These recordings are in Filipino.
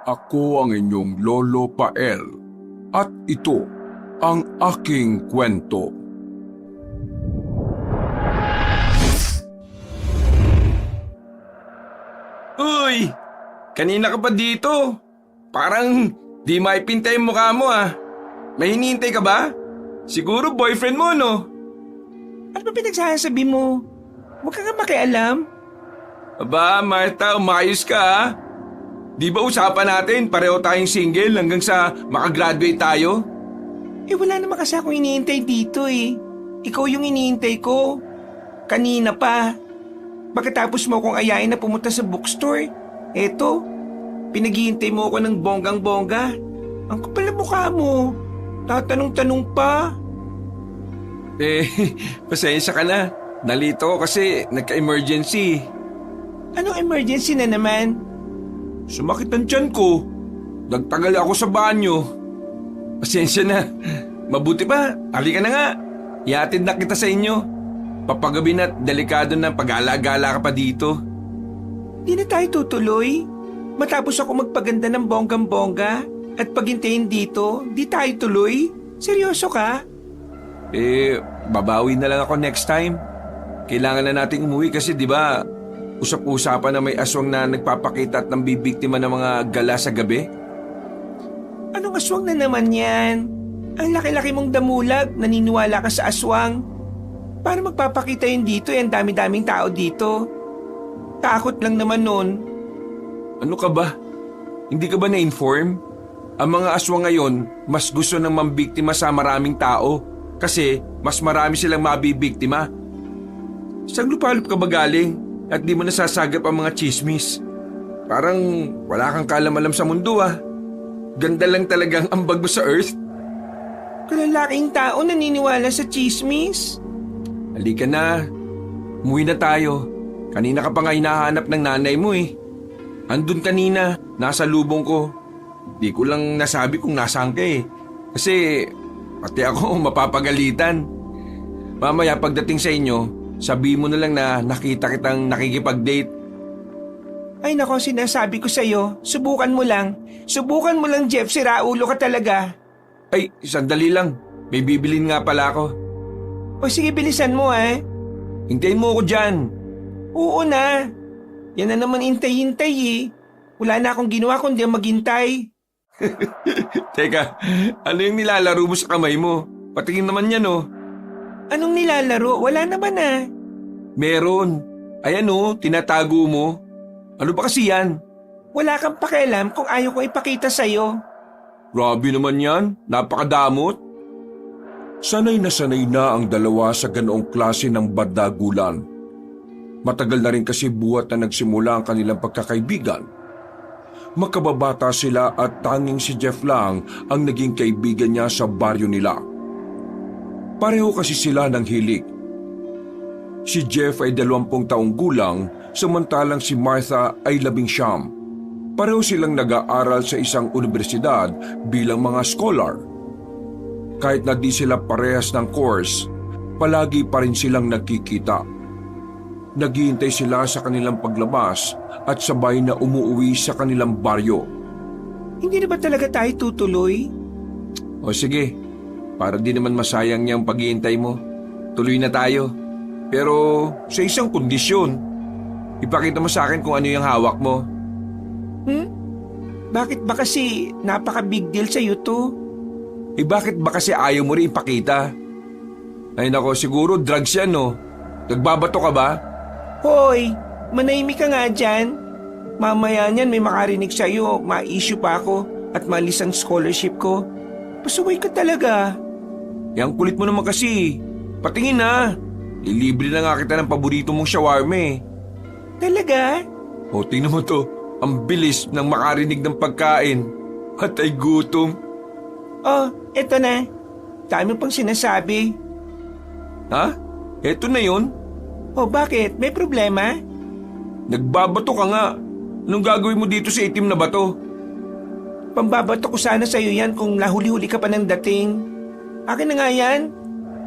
Ako ang inyong Lolo Pael at ito ang aking kwento. Uy! Kanina ka pa dito. Parang di maipintay yung mukha mo ah. May hinihintay ka ba? Siguro boyfriend mo, no? Ano ba pinagsasabi mo? Huwag ka nga makialam. Aba, Martha, umayos ka ah. Di ba usapan natin pareho tayong single hanggang sa makagraduate tayo? Wala naman kasi akong iniintay dito eh. Ikaw yung iniintay ko. Kanina pa. Pagkatapos mo akong ayain na pumunta sa bookstore, eto, pinaghihintay mo ako ng bonggang-bongga. Ang kapal na mukha mo. Tatanong-tanong pa. Pasensya ka na. Nalito ko kasi nagka-emergency. Anong emergency na naman? Sumakit ang tiyan ko. Nagtagal ako sa banyo. Pasensya na. Mabuti pa, halika na nga. Ihatid na kita sa inyo. Papagabi na't delikado na pag-ala-gala ka pa dito. Di na tayo tutuloy. Matapos ako magpaganda ng bonggang-bongga at paghintayin dito, di tayo tuloy. Seryoso ka? Babawi na lang ako next time. Kailangan na nating umuwi kasi di ba usap-usapan na may aswang na nagpapakita at nambibiktima ng mga gala sa gabi? Anong aswang na naman yan? Ang laki-laki mong damulag, naniniwala ka sa aswang. Para magpapakita yun dito, ang dami-daming tao dito. Takot lang naman nun. Ano ka ba? Hindi ka ba na-inform? Ang mga aswang ngayon, mas gusto nang mambiktima sa maraming tao kasi mas marami silang mabibiktima. Saan lupalop ka ba galing at di mo nasasagap ang mga chismis? Parang wala kang kaalam-alam sa mundo ah. Ganda lang talagang ambag mo sa earth. Kalalaking tao naniniwala sa chismis. Halika na. Umuwi na tayo. Kanina ka pa nga hinahanap ng nanay mo eh. Andun kanina, nasa lubong ko. Di ko lang nasabi kung nasaan ka eh. Kasi pati ako mapapagalitan. Mamaya pagdating sa inyo, sabihin mo na lang na nakita kitang nakikipag-date. Ay nako, sinasabi ko sa'yo, subukan mo lang. Subukan mo lang, Jeff, siraulo ka talaga. Ay, sandali lang. May bibilin nga pala ako. O sige, bilisan mo eh. Hintayin mo ako dyan. Oo na. Yan na naman hintay-hintay eh. Wala na akong ginawa kundi maghintay. Teka, ano yung nilalaro mo sa kamay mo? Patingin naman yan oh. Anong nilalaro? Wala naman ah. Meron. Ayan oh, tinatago mo. Ano ba kasi yan? Wala kang pakialam kung ayaw ko ipakita sa'yo. Grabe naman yan, napakadamot. Sanay na ang dalawa sa ganoong klase ng badagulan. Matagal na rin kasi buhat na nagsimula ang kanilang pagkakaibigan. Makababata sila at tanging si Jeff lang ang naging kaibigan niya sa baryo nila. Pareho kasi sila ng hilig. Si Jeff ay 20 taong gulang samantalang si Martha ay 19. Pareho silang nag-aaral sa isang universidad bilang mga scholar. Kahit na di sila parehas ng course, palagi pa rin silang nagkikita. Naghihintay sila sa kanilang paglabas at sabay na umuwi sa kanilang baryo. Hindi na ba talaga tayo tutuloy? O sige, para di naman masayang niyang paghihintay mo, tuloy na tayo. Pero sa isang kondisyon, ipakita mo sa akin kung ano yung hawak mo. Bakit ba kasi napaka-big deal sa'yo to? Bakit ba kasi ayaw mo rin ipakita? Ay nako, siguro drugs yan no? Nagbabato ka ba? Hoy, manahimik ka nga dyan. Mamaya niyan may makarinig sa'yo, ma-issue pa ako at maalis ang scholarship ko. Pasaway ka talaga. Ang kulit mo naman kasi. Patingin na. Ilibre na nga kita ng paborito mong shawarma eh. Talaga? O tingnan mo to, ang bilis ng makarinig ng pagkain. At ay gutom. Oh, eto na. Dami pang sinasabi. Ha? Eto na yun? Oh, bakit? May problema? Nagbabato ka nga. Anong gagawin mo dito sa itim na bato? Pambabato ko sana sa'yo yan kung nahuli-huli ka pa ng dating. Akin na nga yan.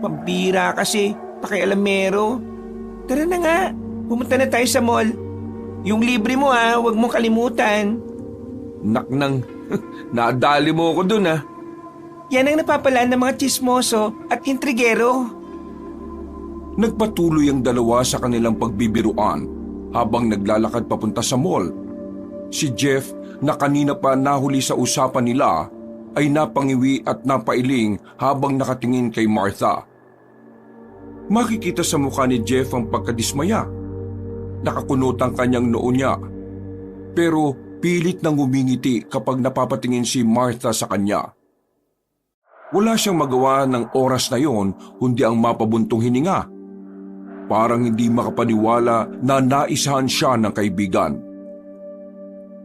Pambira kasi, pakialamero. Tara na nga, pumunta na tayo sa mall. Yung libre mo huwag mong kalimutan. Naknang, nadali mo ako dun ah. Yan ang napapalaan ng mga tsismoso at intrigero. Nagpatuloy ang dalawa sa kanilang pagbibiruan habang naglalakad papunta sa mall. Si Jeff na kanina pa nahuli sa usapan nila ay napangiwi at napailing habang nakatingin kay Martha. Makikita sa mukha ni Jeff ang pagkadismaya. Nakakunot ang kanyang noo niya. Pero pilit nang ngumingiti kapag napapatingin si Martha sa kanya. Wala siyang magawa ng oras na yon kundi ang mapabuntong hininga. Parang hindi makapaniwala na naisahan siya ng kaibigan.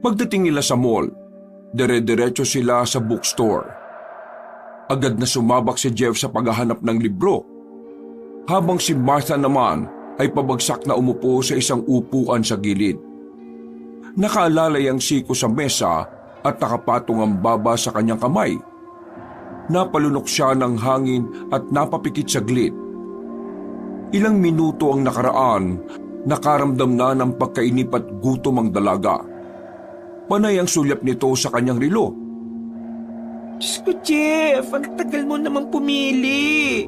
Pagdating nila sa mall, dire-diretso sila sa bookstore. Agad na sumabak si Jeff sa paghahanap ng libro, habang si Martha naman ay pabagsak na umupo sa isang upuan sa gilid. Nakaalalay ang siko sa mesa at nakapatong ang baba sa kanyang kamay. Napalunok siya ng hangin at napapikit saglit. Ilang minuto ang nakaraan, nakaramdam na ng pagkainip at gutom ang dalaga. Panay ang sulyap nito sa kanyang relo. Diyos ko, Jeff, ang tagal mo namang pumili.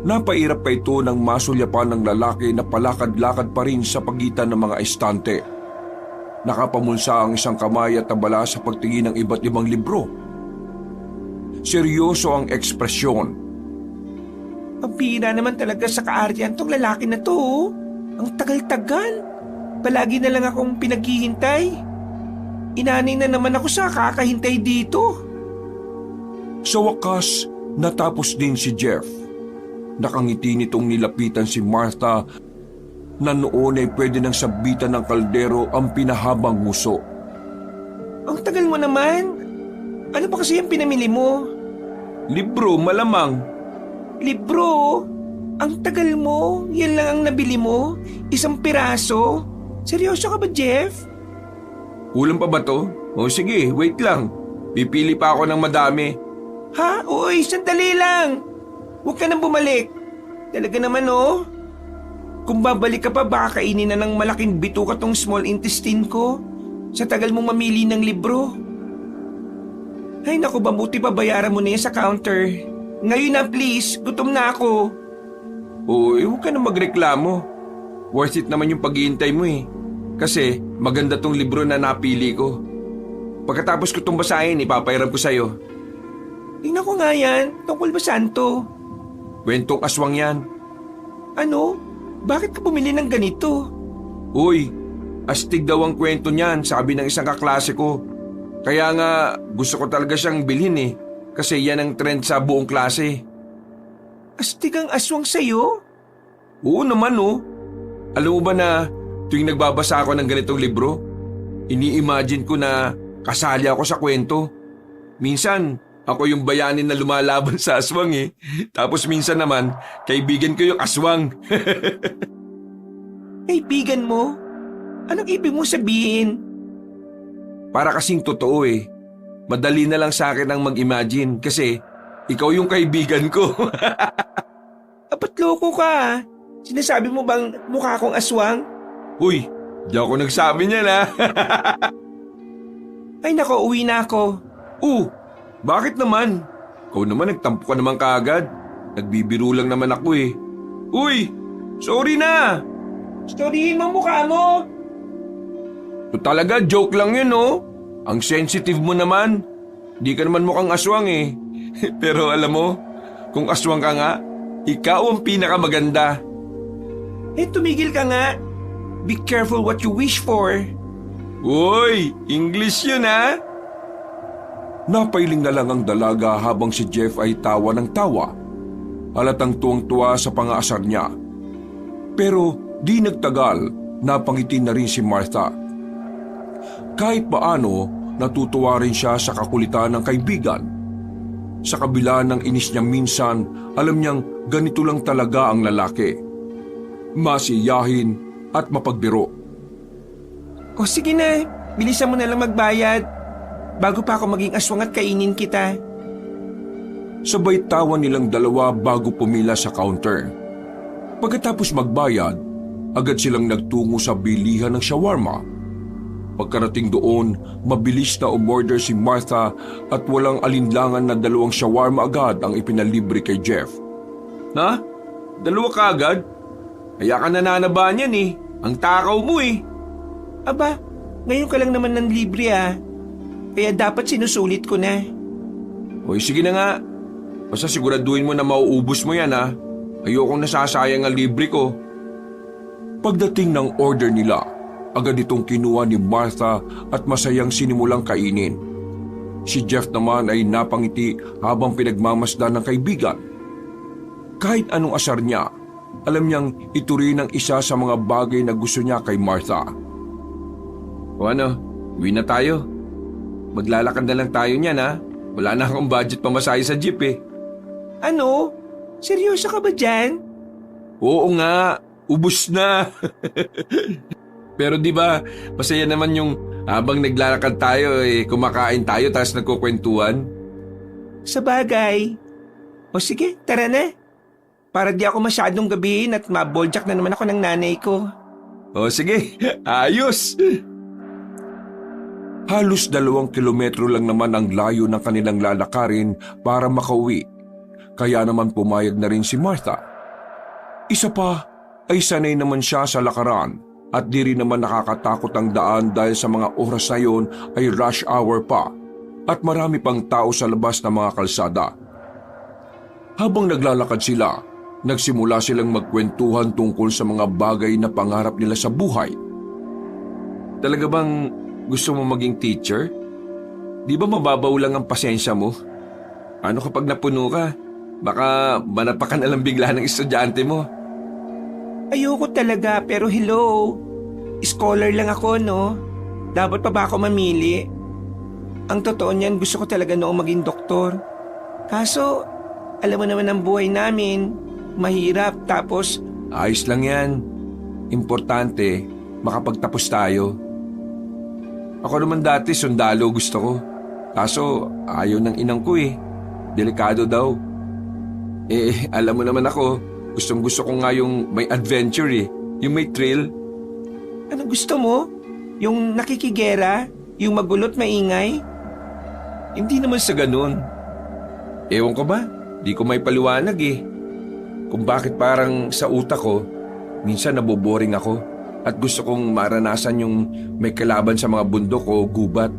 Napairap pa ito nang masulyapan ng lalaki na palakad-lakad pa rin sa pagitan ng mga estante. Nakapamulsa ang isang kamay at tabala sa pagtingin ng iba't ibang libro. Seryoso ang ekspresyon. Ang bihira naman talaga sa kaaryan tong lalaki na to. Oh. Ang tagal-tagal. Palagi na lang akong pinaghihintay. Inanay na naman ako sa kakahintay dito. Sa wakas, natapos din si Jeff. Nakangiti nitong nilapitan si Martha na noon ay pwede nang sabitan ng kaldero ang pinahabang nguso. Ang tagal mo naman. Ano ba kasi yung pinamili mo? Libro, malamang. Libro? Ang tagal mo. Yan lang ang nabili mo? Isang piraso? Seryoso ka ba, Jeff? Kulang pa ba to? O sige, wait lang. Pipili pa ako ng madami. Ha? Uy, sandali lang. Huwag ka nang bumalik. Talaga naman, oh. Kung babalik ka pa, baka kainin na ng malaking bituka tong small intestine ko. Sa tagal mong mamili ng libro. Ay naku, mabuti pa bayaran mo na yan sa counter. Ngayon na please, gutom na ako. Uy, huwag ka na magreklamo. Worth it naman yung paghihintay mo eh. Kasi maganda tong libro na napili ko. Pagkatapos ko itong basahin, ipapairam ko sa'yo. Tingnan ko nga yan. Tungkol ba saan to? Kwentong aswang yan. Ano? Bakit ka bumili ng ganito? Uy, astig daw ang kwento niyan, sabi ng isang kaklase ko. Kaya nga gusto ko talaga siyang bilhin eh. Kasi yan ang trend sa buong klase. Astig ang aswang sa'yo? Oo naman oh. Alam mo ba na tuwing nagbabasa ako ng ganitong libro, ini-imagine ko na kasali ako sa kwento. Minsan, ako yung bayanin na lumalaban sa aswang eh. Tapos minsan naman, kaibigan ko yung aswang. Kaibigan mo? Anong ibig mo sabihin? Para kasing totoo eh. Madali na lang sa akin ang mag-imagine kasi ikaw yung kaibigan ko. Apat loko ka. Sinasabi mo bang mukha akong aswang? Uy, di ako nagsabi niyan ha. Ay nako, uwi na ako. Bakit naman? Ikaw naman nagtampo ka naman kaagad. Nagbibiro lang naman ako eh. Uy, sorry na. Storyin mo mukha mo. To talaga, joke lang yun oh. Ang sensitive mo naman. Di ka naman mukhang aswang eh. Pero alam mo, kung aswang ka nga, ikaw ang pinakamaganda. Tumigil ka nga. Be careful what you wish for. Uy, English yun ha. Napailing na lang ang dalaga habang si Jeff ay tawa ng tawa. Halatang tuwang-tuwa sa pangaasar niya. Pero di nagtagal, napangiti na rin si Martha. Kahit paano, natutuwa rin siya sa kakulitan ng kaibigan. Sa kabila ng inis niya minsan, alam niyang ganito lang talaga ang lalaki. Masiyahin at mapagbiro. O sige na, bilisan mo na lang magbayad. Bago pa ako maging aswang at kainin kita. Sabay tawa nilang dalawa bago pumila sa counter. Pagkatapos magbayad, agad silang nagtungo sa bilihan ng shawarma. Pagkarating doon, mabilis na umorder si Martha at walang alinlangan na 2 shawarma agad ang ipinalibre kay Jeff. Na? 2 ka agad? Kaya ka nananabahan yan eh. Ang takaw mo eh. Aba, ngayon ka lang naman ng libre Kaya dapat sinusulit ko na. Hoy, sige na nga. Basta siguraduhin mo na mauubos mo yan ha. Ayokong nasasayang ang libre ko. Pagdating ng order nila, agad itong kinuha ni Martha at masayang sinimulang kainin. Si Jeff naman ay napangiti habang pinagmamasdan ng kaibigan. Kahit anong asar niya, alam niyang ito rin ang isa sa mga bagay na gusto niya kay Martha. O ano, uwi na tayo. Maglalakad na lang tayo niyan ha. Wala na akong budget pamasahe sa jeep eh. Ano? Seryoso ka ba dyan? Oo nga, ubus na. Pero di ba, masaya naman yung habang naglalakad tayo kumakain tayo tapos nagkukwentuhan. Sa bagay. O sige, tara na. Para di ako masyadong gabihin at maboljak na naman ako ng nanay ko. O sige, ayos. Halos 2 kilometro lang naman ang layo ng kanilang lalakarin para makauwi. Kaya naman pumayag na rin si Martha. Isa pa ay sanay naman siya sa lakaran at di rin naman nakakatakot ang daan dahil sa mga oras na yon ay rush hour pa at marami pang tao sa labas ng mga kalsada. Habang naglalakad sila, nagsimula silang magkwentuhan tungkol sa mga bagay na pangarap nila sa buhay. Talaga bang gusto mo maging teacher? Di ba mababaw lang ang pasensya mo? Ano kapag napuno ka? Baka manapakan na lang bigla ng estudyante mo. Ayoko talaga pero hello. Scholar lang ako no. Dapat pa ba ako mamili? Ang totoo niyan gusto ko talaga noong maging doktor. Kaso alam mo naman ang buhay namin. Mahirap tapos… Ayos lang yan. Importante, makapagtapos tayo. Ako naman dati sundalo gusto ko. Kaso ayaw ng inang ko eh. Delikado daw. Alam mo naman ako, gustong gusto ko nga yung may adventure eh. Yung may thrill. Ano gusto mo? Yung nakikigera? Yung magulot maingay? Hindi naman sa ganun. Ewan ko ba? Di ko may paliwanag eh. Kung bakit parang sa utak ko, minsan naboboring ako at gusto kong maranasan yung may kalaban sa mga bundok o gubat.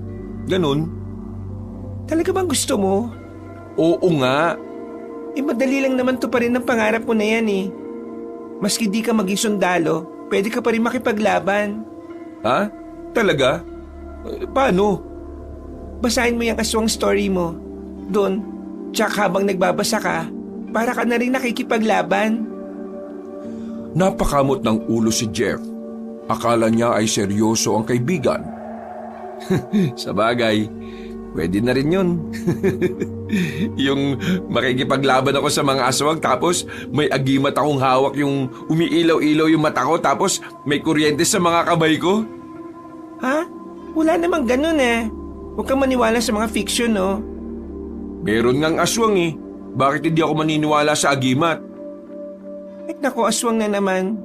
Ganun. Talaga bang gusto mo? Oo nga. Madali lang naman to pa rin ang pangarap mo na yan eh. Maski di ka maging sundalo, pwede ka pa rin makipaglaban. Ha? Talaga? Paano? Basahin mo yung aswang story mo. Doon, tsak habang nagbabasa ka, para ka na rin nakikipaglaban. Napakamot ng ulo si Jeff. Akala niya ay seryoso ang kaibigan. Sa bagay, pwede na rin yun. Yung makikipaglaban ako sa mga aswang tapos may agimat akong hawak yung umiilaw-ilaw yung mata ko tapos may kuryente sa mga kamay ko. Ha? Wala namang ganun Huwag kang maniwala sa mga fiction no? Meron ngang aswang eh. Bakit hindi ako maniniwala sa agimat? Ay naku, aswang na naman.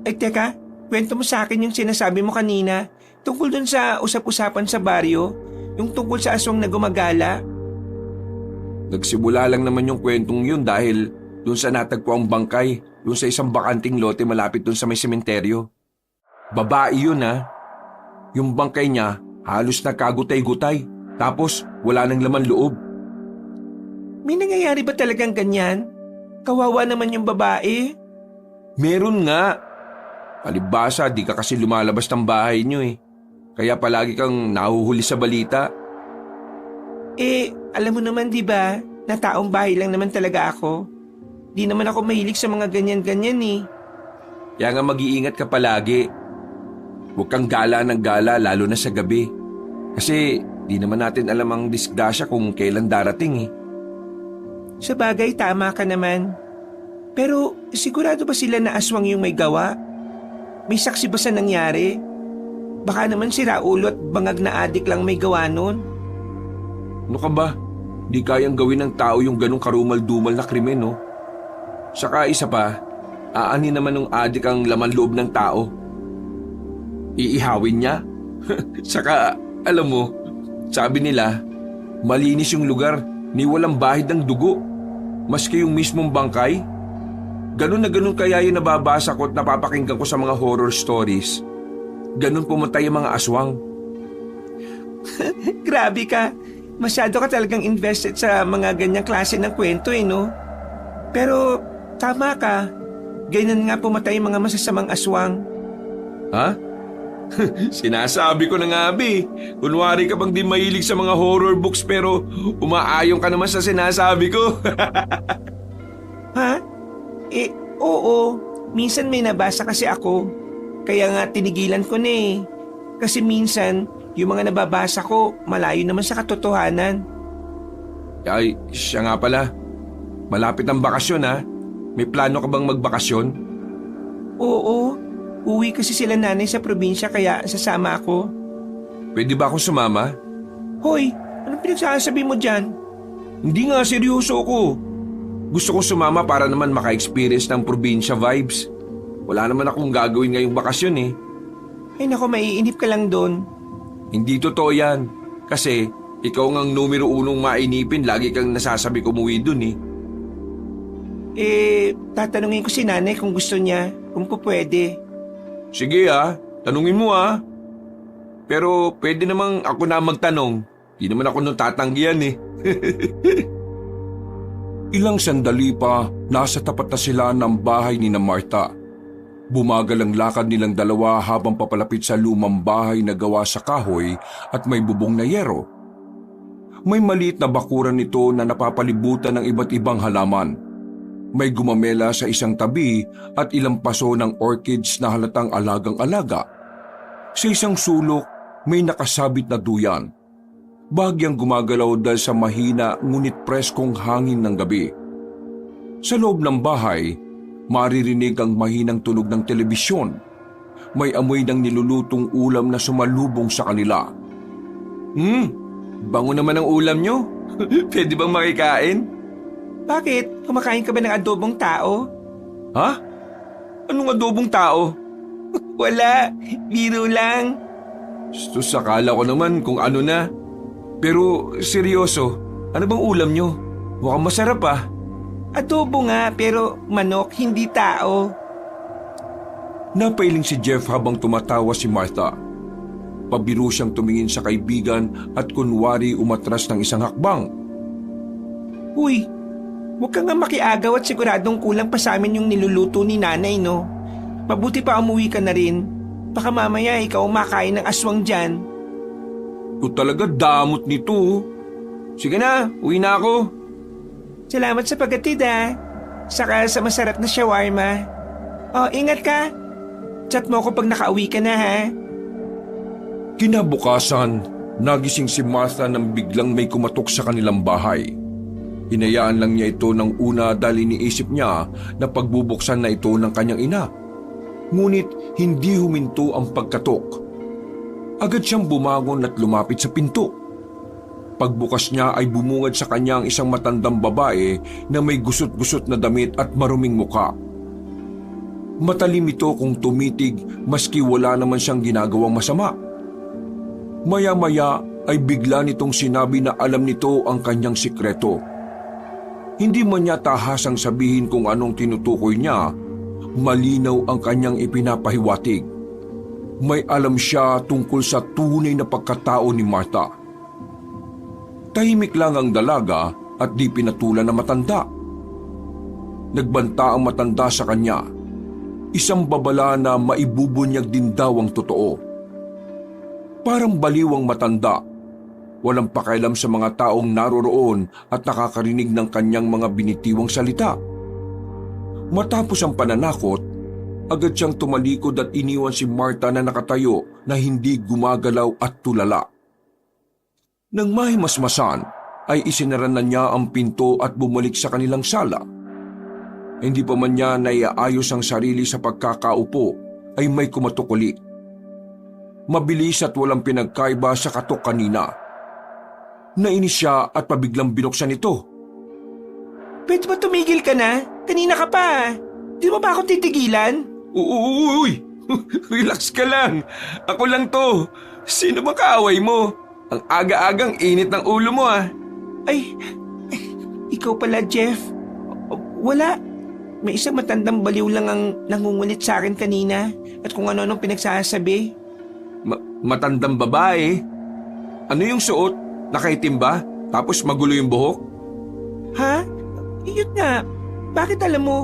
Ay teka, kwento mo sa akin yung sinasabi mo kanina tungkol dun sa usap-usapan sa baryo, yung tungkol sa aswang na gumagala. Nagsimula lang naman yung kwentong yun dahil doon sa natagpo ang bangkay, doon sa isang bakanting lote malapit doon sa may sementeryo. Babae yun Yung bangkay niya halos nagkagutay-gutay, tapos wala nang laman loob. May nangyayari ba talagang ganyan? Kawawa naman yung babae. Meron nga. Palibhasa, di ka kasi lumalabas ng bahay niyo eh. Kaya palagi kang nahuhuli sa balita. Alam mo naman di ba, na taong bahay lang naman talaga ako. Di naman ako mahilig sa mga ganyan-ganyan eh. Kaya nga mag-iingat ka palagi. Huwag kang gala ng gala lalo na sa gabi. Kasi di naman natin alam ang disgrasya kung kailan darating eh. Sa bagay, tama ka naman. Pero sigurado ba sila na aswang yung may gawa? May saksi ba sa nangyari? Baka naman si Raulo at bangag na adik lang may gawa nun. Ano ka ba? Di kayang gawin ng tao yung ganong karumal-dumal na krimen, no? Saka isa pa, aanin naman ng adik ang laman loob ng tao. Iihawin niya? Saka, alam mo, sabi nila, malinis yung lugar ni walang bahid ng dugo. Maski yung mismong bangkay. Ganun na ganun kaya yung nababasa ko at napapakinggan ko sa mga horror stories. Ganun pumatay yung mga aswang. Grabe ka. Masyado ka talagang invested sa mga ganyang klase ng kwento no? Pero tama ka. Ganyan nga pumatay yung mga masasamang aswang. Ha? Sinasabi ko na nga, Bi. Kunwari ka bang di mahilig sa mga horror books pero umaayon ka naman sa sinasabi ko. Ha? Oo. Minsan may nabasa kasi ako. Kaya nga tinigilan ko na eh. Kasi minsan, yung mga nababasa ko, malayo naman sa katotohanan. Ay, siya nga pala. Malapit ang bakasyon ha. May plano ka bang magbakasyon? Oo. Uwi kasi sila nanay sa probinsya kaya sasama ako. Pwede ba akong sumama? Hoy, anong pinagsasabi mo dyan? Hindi nga, seryoso ako. Gusto kong sumama para naman maka-experience ng probinsya vibes. Wala naman akong gagawin ngayong bakasyon eh. Ay nako, maiinip ka lang doon. Hindi totoo yan. Kasi ikaw ngang numero unong mainipin, lagi kang nasasabi ko umuwi dun eh. Tatanungin ko si nanay kung gusto niya, kung pwede. Sige tanungin mo Pero pwede namang ako na magtanong. Di naman ako nung tatanggihan eh. Ilang sandali pa, nasa tapat na sila ng bahay ni na Marta. Bumagal ang lakad nilang dalawa habang papalapit sa lumang bahay na gawa sa kahoy at may bubong na yero. May maliit na bakuran nito na napapalibutan ng iba't ibang halaman. May gumamela sa isang tabi at ilang paso ng orchids na halatang alagang-alaga. Sa isang sulok, may nakasabit na duyan. Bahagyang gumagalaw dahil sa mahina ngunit preskong hangin ng gabi. Sa loob ng bahay, maririnig ang mahinang tunog ng telebisyon. May amoy ng nilulutong ulam na sumalubong sa kanila. Bango naman ang ulam nyo. Pwede bang makikain? Bakit? Kumakain ka ba ng adobong tao? Ha? Anong adobong tao? Wala, biro lang. Sus, akala ko naman kung ano na. Pero seryoso, ano bang ulam nyo? Mukhang masarap Adobo nga pero manok, hindi tao. Napailing si Jeff habang tumatawa si Martha. Pabiro siyang tumingin sa kaibigan at kunwari umatras ng isang hakbang. Uy, huwag ka nga makiagaw at siguradong kulang pa sa amin yung niluluto ni nanay no. Mabuti pa umuwi ka na rin. Baka mamaya ikaw makain ng aswang dyan. Ito talaga damot nito. Sige na, uwi na ako. Salamat sa paghatid Saka sa masarap na shawarma. Ingat ka. Chat mo ako pag nakauwi ka na ha. Kinabukasan, nagising si Martha nang biglang may kumatok sa kanilang bahay. Hinayaan lang niya ito ng una dahil iniisip niya na pagbubuksan na ito ng kanyang ina. Ngunit hindi huminto ang pagkatok. Agad siyang bumangon at lumapit sa pinto. Pagbukas niya ay bumungad sa kanya ang isang matandang babae na may gusot-gusot na damit at maruming muka. Matalim ito kung tumitig maski wala naman siyang ginagawang masama. Maya-maya ay bigla nitong sinabi na alam nito ang kanyang sikreto. Hindi man niya tahasang sabihin kung anong tinutukoy niya, malinaw ang kanyang ipinapahiwatig. May alam siya tungkol sa tunay na pagkatao ni Martha. Tahimik lang ang dalaga at di pinatulan na matanda. Nagbanta ang matanda sa kanya. Isang babala na maibubunyag din daw ang totoo. Parang baliw ang matanda. Walang pakialam sa mga taong naroroon at nakakarinig ng kanyang mga binitiwang salita. Matapos ang pananakot, agad siyang tumalikod at iniwan si Martha na nakatayo na hindi gumagalaw at tulala. Nang mahimasmasan, ay isinara na niya ang pinto at bumalik sa kanilang sala. Hindi pa man niya naiaayos ang sarili sa pagkakaupo, ay may kumatok uli. Mabilis at walang pinagkaiba sa katok kanina. Nainis siya at pabiglang binuksan ito. Pwede ba tumigil ka na? Kanina ka pa. Di mo ba ako titigilan? Uy! Relax ka lang. Ako lang to. Sino ba kaaway mo? Ang aga-agang init ng ulo mo ah. Ay, ikaw pala, Jeff. Wala. May isang matandang baliw lang ang nangungulit sa akin kanina at kung ano-anong pinagsasabi. Matandang babae? Ano yung suot? Nakaitim ba? Tapos magulo yung buhok? Ha? Yun nga. Bakit alam mo?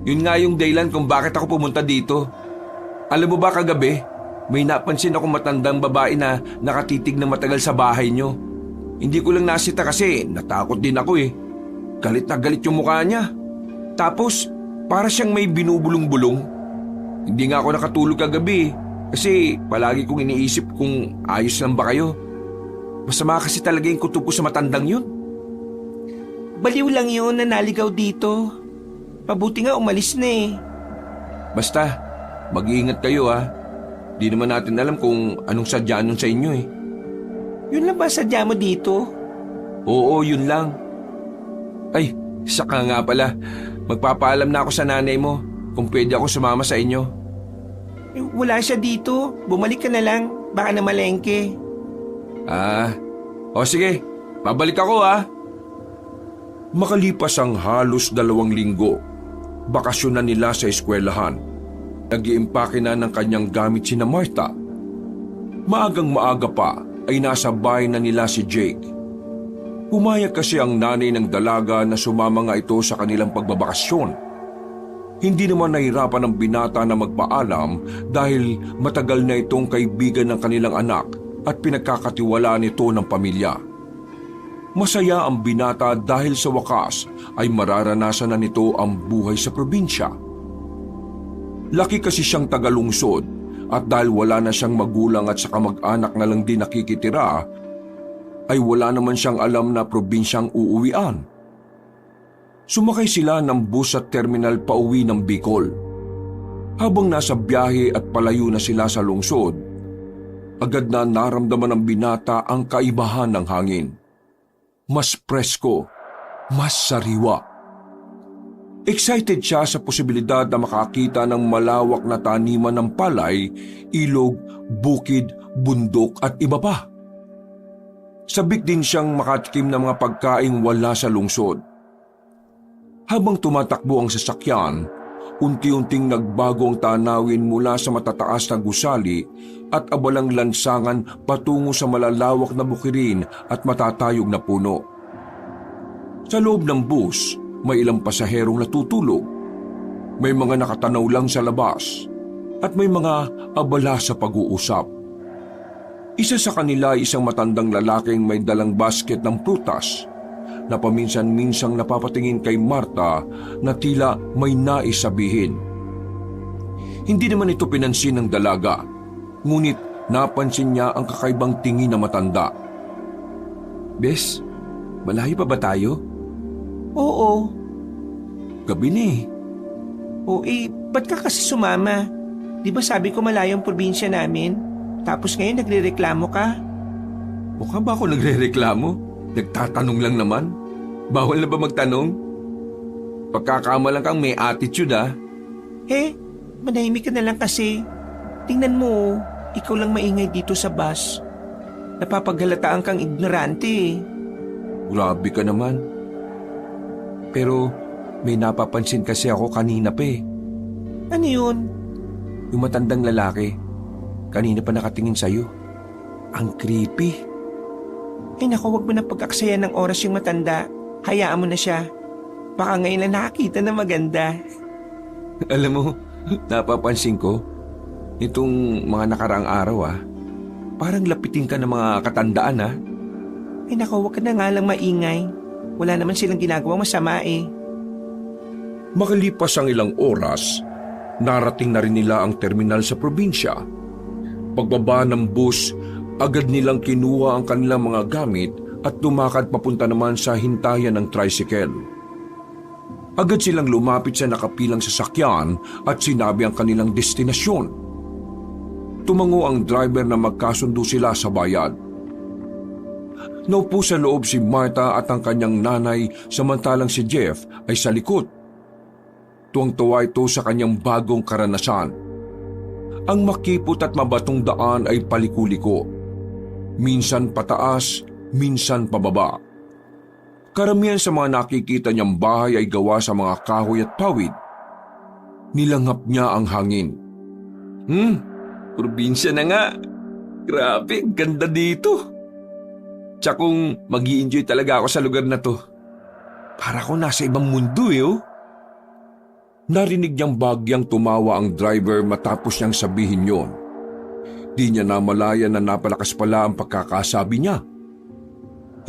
Yun nga yung dahilan kung bakit ako pumunta dito. Alam mo ba kagabi, may napansin akong matandang babae na nakatitig na matagal sa bahay nyo. Hindi ko lang nasita kasi natakot din ako eh. Galit na galit yung mukha niya. Tapos, para siyang may binubulong-bulong. Hindi nga ako nakatulog kagabi kasi palagi kong iniisip kung ayos lang ba kayo. Masama kasi talaga yung kutob ko sa matandang yun. Baliw lang yun na naligaw dito. Mabuti nga umalis na eh. Basta, mag-iingat kayo ha. Di naman natin alam kung anong sadya nun sa inyo eh. Yun lang ba sadya mo dito? Oo, yun lang. Ay, saka nga pala. Magpapaalam na ako sa nanay mo kung pwede ako sumama sa inyo. Wala siya dito. Bumalik ka na lang. Baka na malengke. O sige. Babalik ako ha. Makalipas ang halos 2 linggo, bakasyon na nila sa eskwelahan. Nag-iimpake na ng kanyang gamit sina Martha. Maagang maaga pa ay nasa bahay na nila si Jake. Pumayag kasi ang nanay ng dalaga na sumama nga ito sa kanilang pagbabakasyon. Hindi naman nahirapan ang binata na magpaalam dahil matagal na itong kaibigan ng kanilang anak at pinagkakatiwalaan nito ng pamilya. Masaya ang binata dahil sa wakas ay mararanasan na nito ang buhay sa probinsya. Laki kasi siyang tagalungsod at dahil wala na siyang magulang at sa kamag-anak na lang din nakikitira, ay wala naman siyang alam na probinsyang uuwian. Sumakay sila ng bus sa terminal pauwi ng Bicol. Habang nasa biyahe at palayo na sila sa lungsod, agad na naramdaman ng binata ang kaibahan ng hangin. Mas presko, mas sariwa. Excited siya sa posibilidad na makakita ng malawak na taniman ng palay, ilog, bukid, bundok at iba pa. Sabik din siyang makatikim ng mga pagkaing wala sa lungsod. Habang tumatakbo ang sasakyan, unti-unting nagbago ang tanawin mula sa matataas na gusali at abalang lansangan patungo sa malalawak na bukirin at matatayog na puno. Sa loob ng bus, may ilang pasaherong natutulog. May mga nakatanaw lang sa labas at may mga abala sa pag-uusap. Isa sa kanila ay isang matandang lalaking may dalang basket ng prutas na paminsan-minsang napapatingin kay Martha na tila may nais sabihin. Hindi naman ito pinansin ng dalaga, ngunit napansin niya ang kakaibang tingin na matanda. Bes, malayo pa ba tayo? Oo. Gabi na eh. O ba't ka kasi sumama? Di ba sabi ko malayo ang probinsya namin? Tapos ngayon nagrereklamo ka? Mukha ba ako nagrereklamo? Nagtatanong lang naman. Bawal na ba magtanong? Pagkakamalang kang may attitude ah. Manahimik ka na lang kasi. Tingnan mo, ikaw lang maingay dito sa bus. Napapaghalataan kang ignorante eh. Grabe ka naman. Pero may napapansin kasi ako kanina pa eh. Ano yun? Yung matandang lalaki. Kanina pa nakatingin sa'yo. Ang creepy. Ay naku, wag mo na pag-aksayan ng oras yung matanda. Hayaan mo na siya. Baka ngayon lang nakakita na maganda. Alam mo, napapansin ko, itong mga nakaraang araw parang lapitin ka ng mga katandaan Ay naku, wag ka na nga lang maingay. Wala naman silang ginagawang masama eh. Makalipas ang ilang oras, narating na rin nila ang terminal sa probinsya. Pagbaba ng bus, agad nilang kinuha ang kanilang mga gamit at lumakad papunta naman sa hintayan ng tricycle. Agad silang lumapit sa nakapilang sasakyan at sinabi ang kanilang destinasyon. Tumango ang driver na magkasundo sila sa bayad. Naupo sa loob si Martha at ang kanyang nanay samantalang si Jeff ay sa likod. Tuwang-tuwa ito sa kanyang bagong karanasan. Ang makipot at mabatong daan ay palikuliko. Minsan pataas, minsan pababa. Karamihan sa mga nakikita niyang bahay ay gawa sa mga kahoy at pawid. Nilanghap niya ang hangin. Probinsya na nga. Grabe, ganda dito. Tsakong mag-i-enjoy talaga ako sa lugar na to. Para ko nasa ibang mundo eh, oh. Narinig niyang bagyang tumawa ang driver matapos niyang sabihin yon. Di niya namalaya na napalakas pala ang pagkakasabi niya.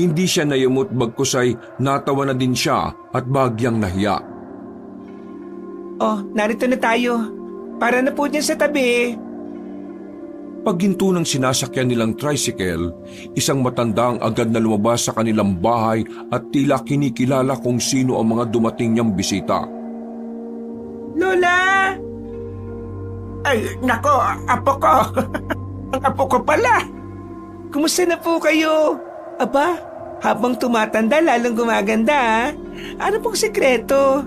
Hindi siya nayamot bagkus ay natawa na din siya at bagyang nahiya. Oh, narito na tayo. Para na po dyan sa tabi. Paghinto ng sinasakyan nilang tricycle, isang matanda ang agad na lumabas sa kanilang bahay at tila kinikilala kung sino ang mga dumating niyang bisita. Lola! Ay, nako, apo ko. Ang apo ko pala. Kumusta na po kayo? Aba, habang tumatanda lalong gumaganda ha? Ano pong sekreto?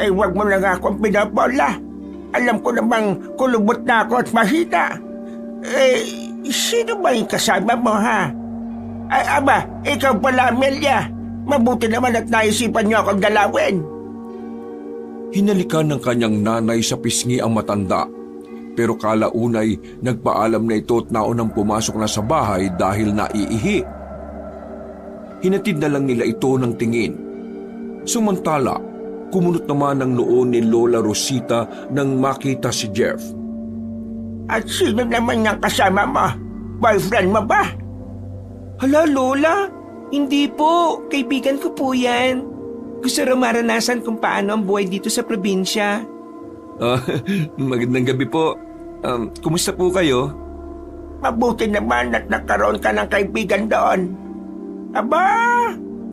Eh, wag mo lang akong pinabola. Alam ko namang kulubot na ako at mahina. Eh, sino ba yung kasama mo, ha? Ay, aba, ikaw pala, Amelia. Mabuti naman at naisipan niyo akong dalawin. Hinalikan ng kanyang nanay sa pisngi ang matanda. Pero kalaunay nagpaalam na ito at naunang pumasok na sa bahay dahil naiihi. Hinatid na lang nila ito ng tingin. Sumantala, kumunot naman ang noo ni Lola Rosita nang makita si Jeff. At sino naman yung kasama mo? Boyfriend mo ba? Hala, Lola? Hindi po. Kaibigan ko po yan. Gusto raw maranasan kung paano ang buhay dito sa probinsya. Magandang gabi po. Kumusta po kayo? Mabuti naman at nagkaroon ka ng kaibigan doon. Aba,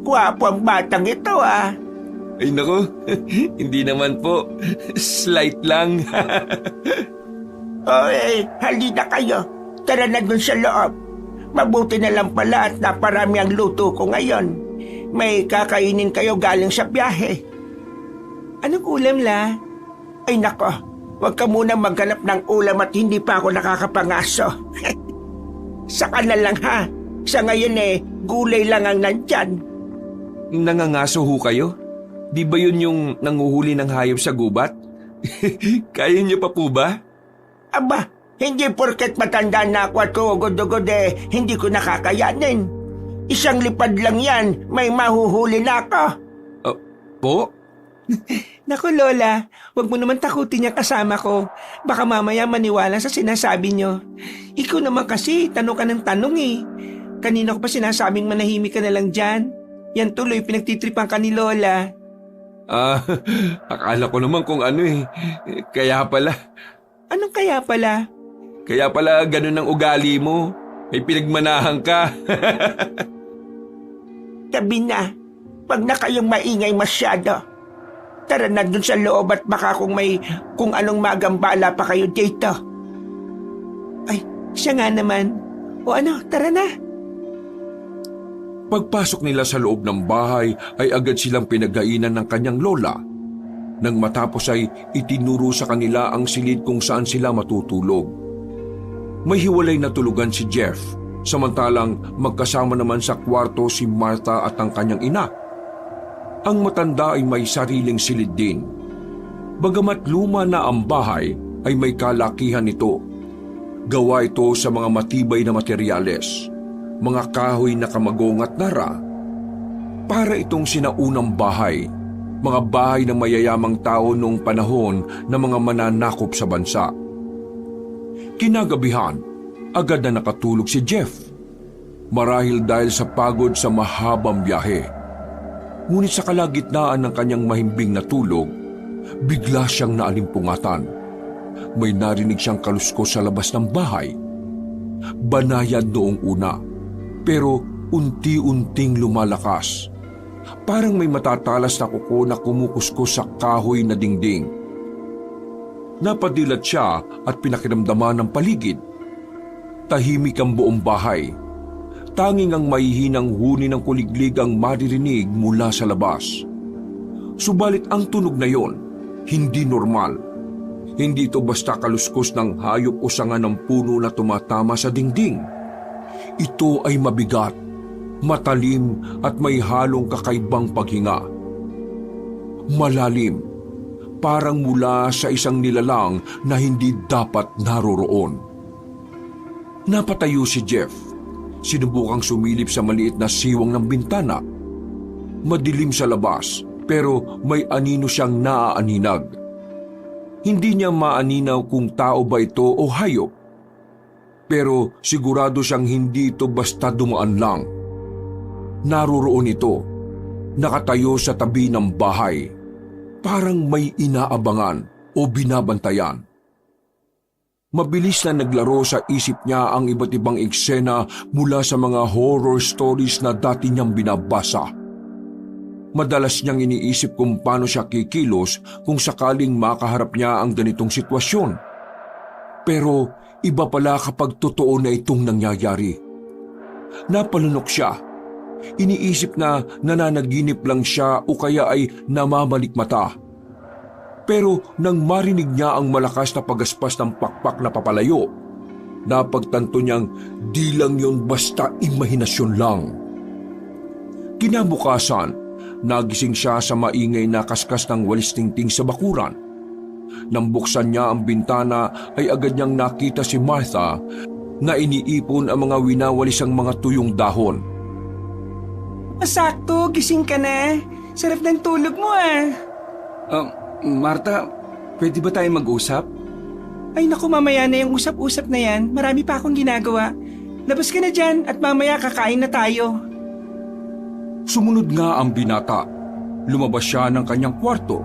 gwapo ang batang ito, ah. Ay nako, hindi naman po. Slight lang. Oy, halina kayo. Tara na dun sa loob. Mabuti na lang pala at naparami ang luto ko ngayon. May kakainin kayo galing sa biyahe. Anong ulam, La? Ay nako, huwag ka muna maghanap ng ulam at hindi pa ako nakakapangaso. Saka na lang ha. Sa ngayon gulay lang ang nandyan. Nangangaso ho kayo? Di ba yun yung nanguhuli ng hayop sa gubat? Kaya niyo pa po ba? Aba, hindi porket matanda na ako at ugod-ugod hindi ko nakakayanin. Isang lipad lang yan, may mahuhuli na ako. Po? Naku, Lola, wag mo naman takutin yung kasama ko. Baka mamaya maniwala sa sinasabi nyo. Ikaw naman kasi, tanong ka ng tanong eh. Kanina ko pa sinasabing manahimik ka na lang dyan. Yan tuloy, pinagtitripan ka ni Lola. Akala ko naman kung ano eh. Kaya pala. Anong kaya pala? Kaya pala ganun ang ugali mo. May pinagmanahan ka. Tabi na, wag na kayong maingay masyado. Tara na dun sa loob at baka kung anong magambala pa kayo dito. Ay, siya nga naman. O ano, tara na. Pagpasok nila sa loob ng bahay ay agad silang pinagkainan ng kanyang lola. Nang matapos ay itinuro sa kanila ang silid kung saan sila matutulog. May hiwalay na tulugan si Jeff, samantalang magkasama naman sa kwarto si Martha at ang kanyang ina. Ang matanda ay may sariling silid din. Bagamat luma na ang bahay, ay may kalakihan ito. Gawa ito sa mga matibay na materyales, mga kahoy na kamagong at nara. Para itong sinaunang bahay, mga bahay ng mayayamang tao noong panahon ng mga mananakop sa bansa. Kinagabihan, agad na nakatulog si Jeff. Marahil dahil sa pagod sa mahabang biyahe. Ngunit sa kalagitnaan ng kanyang mahimbing na tulog, bigla siyang naalimpungatan. May narinig siyang kaluskos sa labas ng bahay. Banayad noong una, pero unti-unting lumalakas. Parang may matatalas na kuko na kumukuskus sa kahoy na dingding. Napadilat siya at pinakiramdaman ng paligid. Tahimik ang buong bahay. Tanging ang mahihinang huni ng kuliglig ang maririnig mula sa labas. Subalit ang tunog na yon, hindi normal. Hindi ito basta kaluskos ng hayop o sanga ng puno na tumatama sa dingding. Ito ay mabigat, matalim at may halong kakaibang paghinga. Malalim, parang mula sa isang nilalang na hindi dapat naroroon. Napatayo si Jeff. Sinubukang sumilip sa maliit na siwang ng bintana. Madilim sa labas, pero may anino siyang naaaninag. Hindi niya maaninaw kung tao ba ito o hayop. Pero sigurado siyang hindi ito basta dumaan lang. Naroroon ito, nakatayo sa tabi ng bahay. Parang may inaabangan o binabantayan. Mabilis na naglaro sa isip niya ang iba't ibang eksena mula sa mga horror stories na dati niyang binabasa. Madalas niyang iniisip kung paano siya kikilos kung sakaling makaharap niya ang ganitong sitwasyon. Pero iba pala kapag totoo na itong nangyayari. Napalunok siya. Iniisip na nananaginip lang siya o kaya ay namamalikmata. Pero nang marinig niya ang malakas na pagaspas ng pakpak na papalayo, napagtanto niyang di lang yun basta imahinasyon lang. Kinabukasan, nagising siya sa maingay na kaskas ng walis tingting sa bakuran. Nang buksan niya ang bintana ay agad niyang nakita si Martha na iniipon ang mga winawalisang mga tuyong dahon. Masakto, gising ka na. Sarap ng tulog mo ah. Martha, pwede ba tayong mag-usap? Ay naku, mamaya na yung usap-usap na yan. Marami pa akong ginagawa. Labas ka na dyan at mamaya kakain na tayo. Sumunod nga ang binata. Lumabas siya ng kanyang kwarto.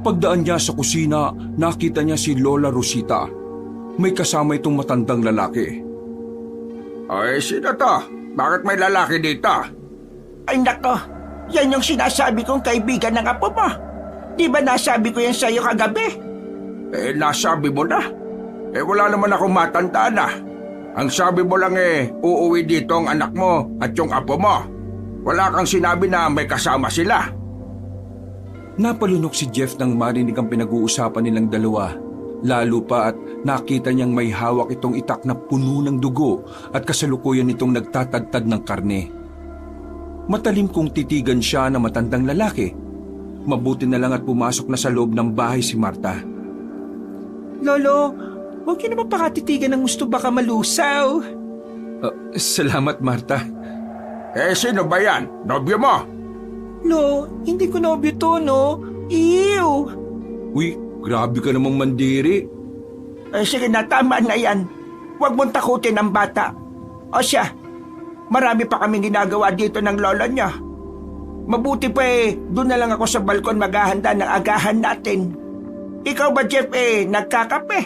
Pagdaan niya sa kusina, nakita niya si Lola Rosita. May kasama itong matandang lalaki. Ay, sino to? Bakit may lalaki dito? Ay nako, yan yung sinasabi kong kaibigan ng apo mo. Di ba nasabi ko yan sa'yo kagabi? Nasabi mo na. Wala naman akong matandaan na. Ang sabi mo lang uuwi dito ang anak mo at yung apo mo. Wala kang sinabi na may kasama sila. Napalunok si Jeff nang marinig ang pinag-uusapan nilang dalawa. Lalo pa at nakita niyang may hawak itong itak na puno ng dugo at kasalukuyan itong nagtatagtad ng karne. Matalim kong titigan siya na matandang lalaki. Mabuti na lang at pumasok na sa loob ng bahay si Martha. Lolo, huwag niyo naman pakatitigan ng gusto baka malusaw. Salamat, Martha. Sino ba yan? Nobyo mo? No, hindi ko nobyo to, no? Ew! Uy, grabe ka namang mandiri. Sige na, tama na yan. Huwag mong takutin ang bata. O siya, marami pa kaming ginagawa dito ng lola niya. Mabuti pa doon na lang ako sa balkon maghahanda ng agahan natin. Ikaw ba, Jeff, nagkakape?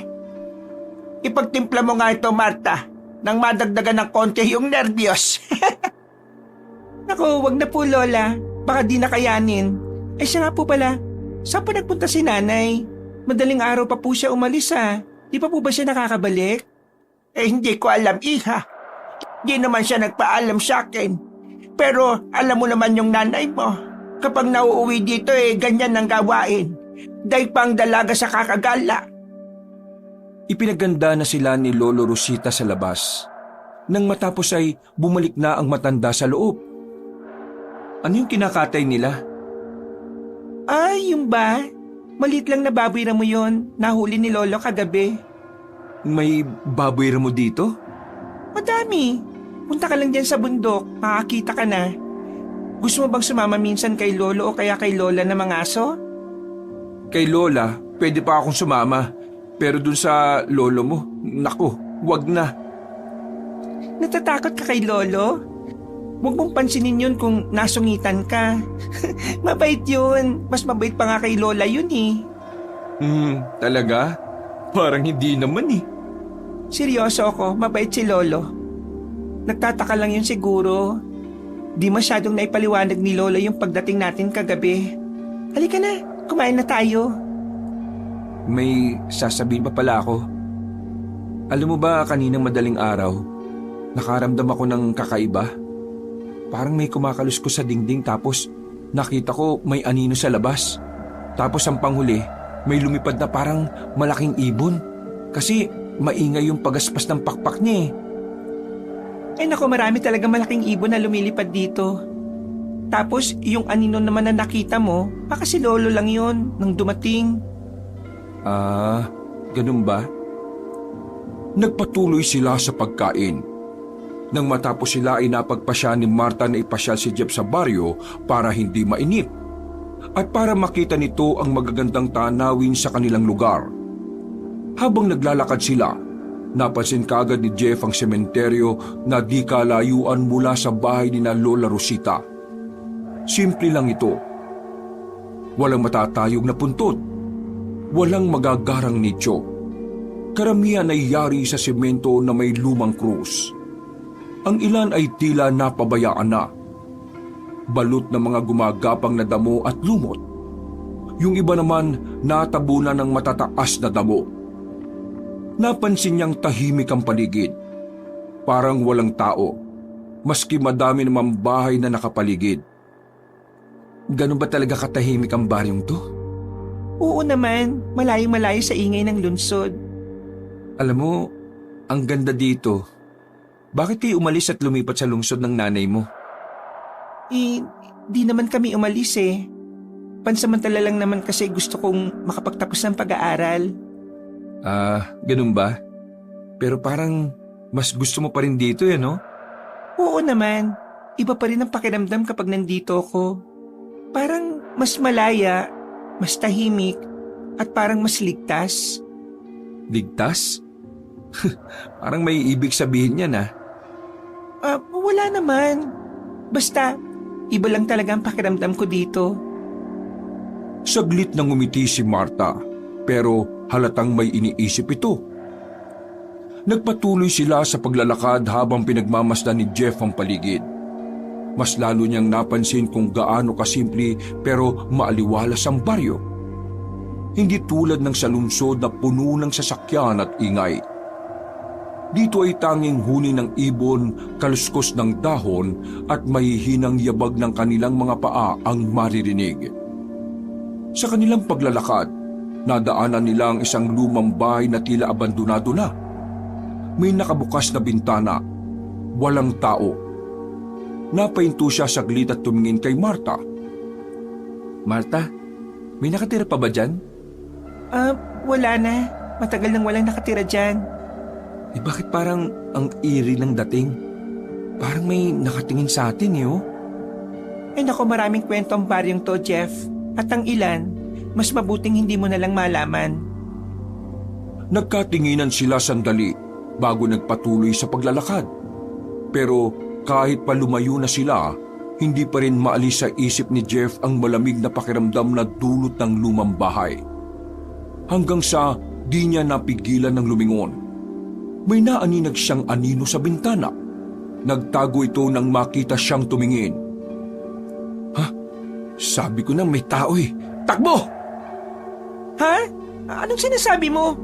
Ipagtimpla mo nga ito, Martha, nang madagdagan ng konti yung nervyos. Naku, wag na po, Lola. Baka di nakayanin. Ay siya nga po pala, saan pa nagpunta si nanay? Madaling araw pa po siya umalis Di pa po ba siya nakakabalik? Hindi ko alam, iha. Di naman siya nagpaalam sa akin. Pero alam mo naman yung nanay mo. Kapag nauuwi dito ganyan ang gawain. Dahil pang dalaga sa kakagala. Ipinaganda na sila ni Lolo Rosita sa labas. Nang matapos ay bumalik na ang matanda sa loob. Ano yung kinakatay nila? Ay, yung ba? Maliit lang na baboy mo yon. Nahuli ni Lolo kagabi. May baboy mo dito? Madami. Punta ka lang dyan sa bundok, makakita ka na. Gusto mo bang sumama minsan kay Lolo o kaya kay Lola na mga aso? Kay Lola, pwede pa akong sumama. Pero dun sa lolo mo, naku, wag na. Natatakot ka kay Lolo? Huwag mong pansinin yun kung nasungitan ka. Mabait yun. Mas mabait pa nga kay Lola yun Talaga? Parang hindi naman Seryoso ako, mabait si Lolo. Nagtataka lang yun siguro. Di masyadong naipaliwanag ni Lola yung pagdating natin kagabi. Halika na, kumain na tayo. May sasabihin pa pala ako. Alam mo ba kaninang madaling araw, nakaramdam ako ng kakaiba? Parang may kumakaluskos sa dingding tapos nakita ko may anino sa labas. Tapos ang panghuli, may lumipad na parang malaking ibon. Kasi maingay yung pagaspas ng pakpak niya eh. Ay nako, marami talaga malaking ibon na lumilipad dito. Tapos yung anino naman na nakita mo, baka si Lolo lang yon nang dumating. Ganun ba? Nagpatuloy sila sa pagkain. Nang matapos sila ay napagpasya ni Marta na ipasyal si Jeff sa baryo para hindi mainip at para makita nito ang magagandang tanawin sa kanilang lugar. Habang naglalakad sila, napansin kaagad ni Jeff ang sementeryo na di kalayuan mula sa bahay ni na Lola Rosita. Simple lang ito. Walang matatayog na puntod. Walang magagarang nicho. Karamihan ay yari sa semento na may lumang krus. Ang ilan ay tila napabayaan na. Balot ng mga gumagapang na damo at lumot. Yung iba naman natabunan ng matataas na damo. Napansin niyang tahimik ang paligid. Parang walang tao, maski madami namang bahay na nakapaligid. Ganun ba talaga katahimik ang baryong to? Oo naman, malayo-malayo sa ingay ng lungsod. Alam mo, ang ganda dito. Bakit kayo umalis at lumipat sa lungsod ng nanay mo? Di naman kami umalis eh. Pansamantala lang naman kasi gusto kong makapagtapos ng pag-aaral. Ganun ba? Pero parang mas gusto mo pa rin dito no? Oo naman, iba pa rin ang pakiramdam kapag nandito ako. Parang mas malaya, mas tahimik, at parang mas ligtas. Ligtas? Parang may ibig sabihin yan Wala naman. Basta, iba lang talaga ang pakiramdam ko dito. Saglit nang umiti si Marta, pero halatang may iniisip ito. Nagpatuloy sila sa paglalakad habang pinagmamasdan ni Jeff ang paligid. Mas lalo niyang napansin kung gaano kasimple pero maaliwalas ang baryo. Hindi tulad ng sa lungsod na puno ng sasakyan at ingay. Dito ay tanging huni ng ibon, kaluskos ng dahon at mahihinang yabag ng kanilang mga paa ang maririnig. Sa kanilang paglalakad, nadaanan nila ang isang lumang bahay na tila abandonado na. May nakabukas na bintana, walang tao. Napahinto siya saglit at tumingin kay Marta. Marta, may nakatira pa ba dyan? Wala na. Matagal nang walang nakatira dyan. Bakit parang ang eerie ng dating? Parang may nakatingin sa atin Ay nako, maraming kwento ang baryong to, Jeff. At ang ilan, mas mabuting hindi mo na lang malaman. Nagkatinginan sila sandali bago nagpatuloy sa paglalakad. Pero kahit pa lumayo na sila, hindi pa rin maalis sa isip ni Jeff ang malamig na pakiramdam na dulot ng lumang bahay. Hanggang sa di niya napigilan ng lumingon. May naaninag siyang anino sa bintana. Nagtago ito nang makita siyang tumingin. Sabi ko na may tao Takbo! Ha? Anong sinasabi mo?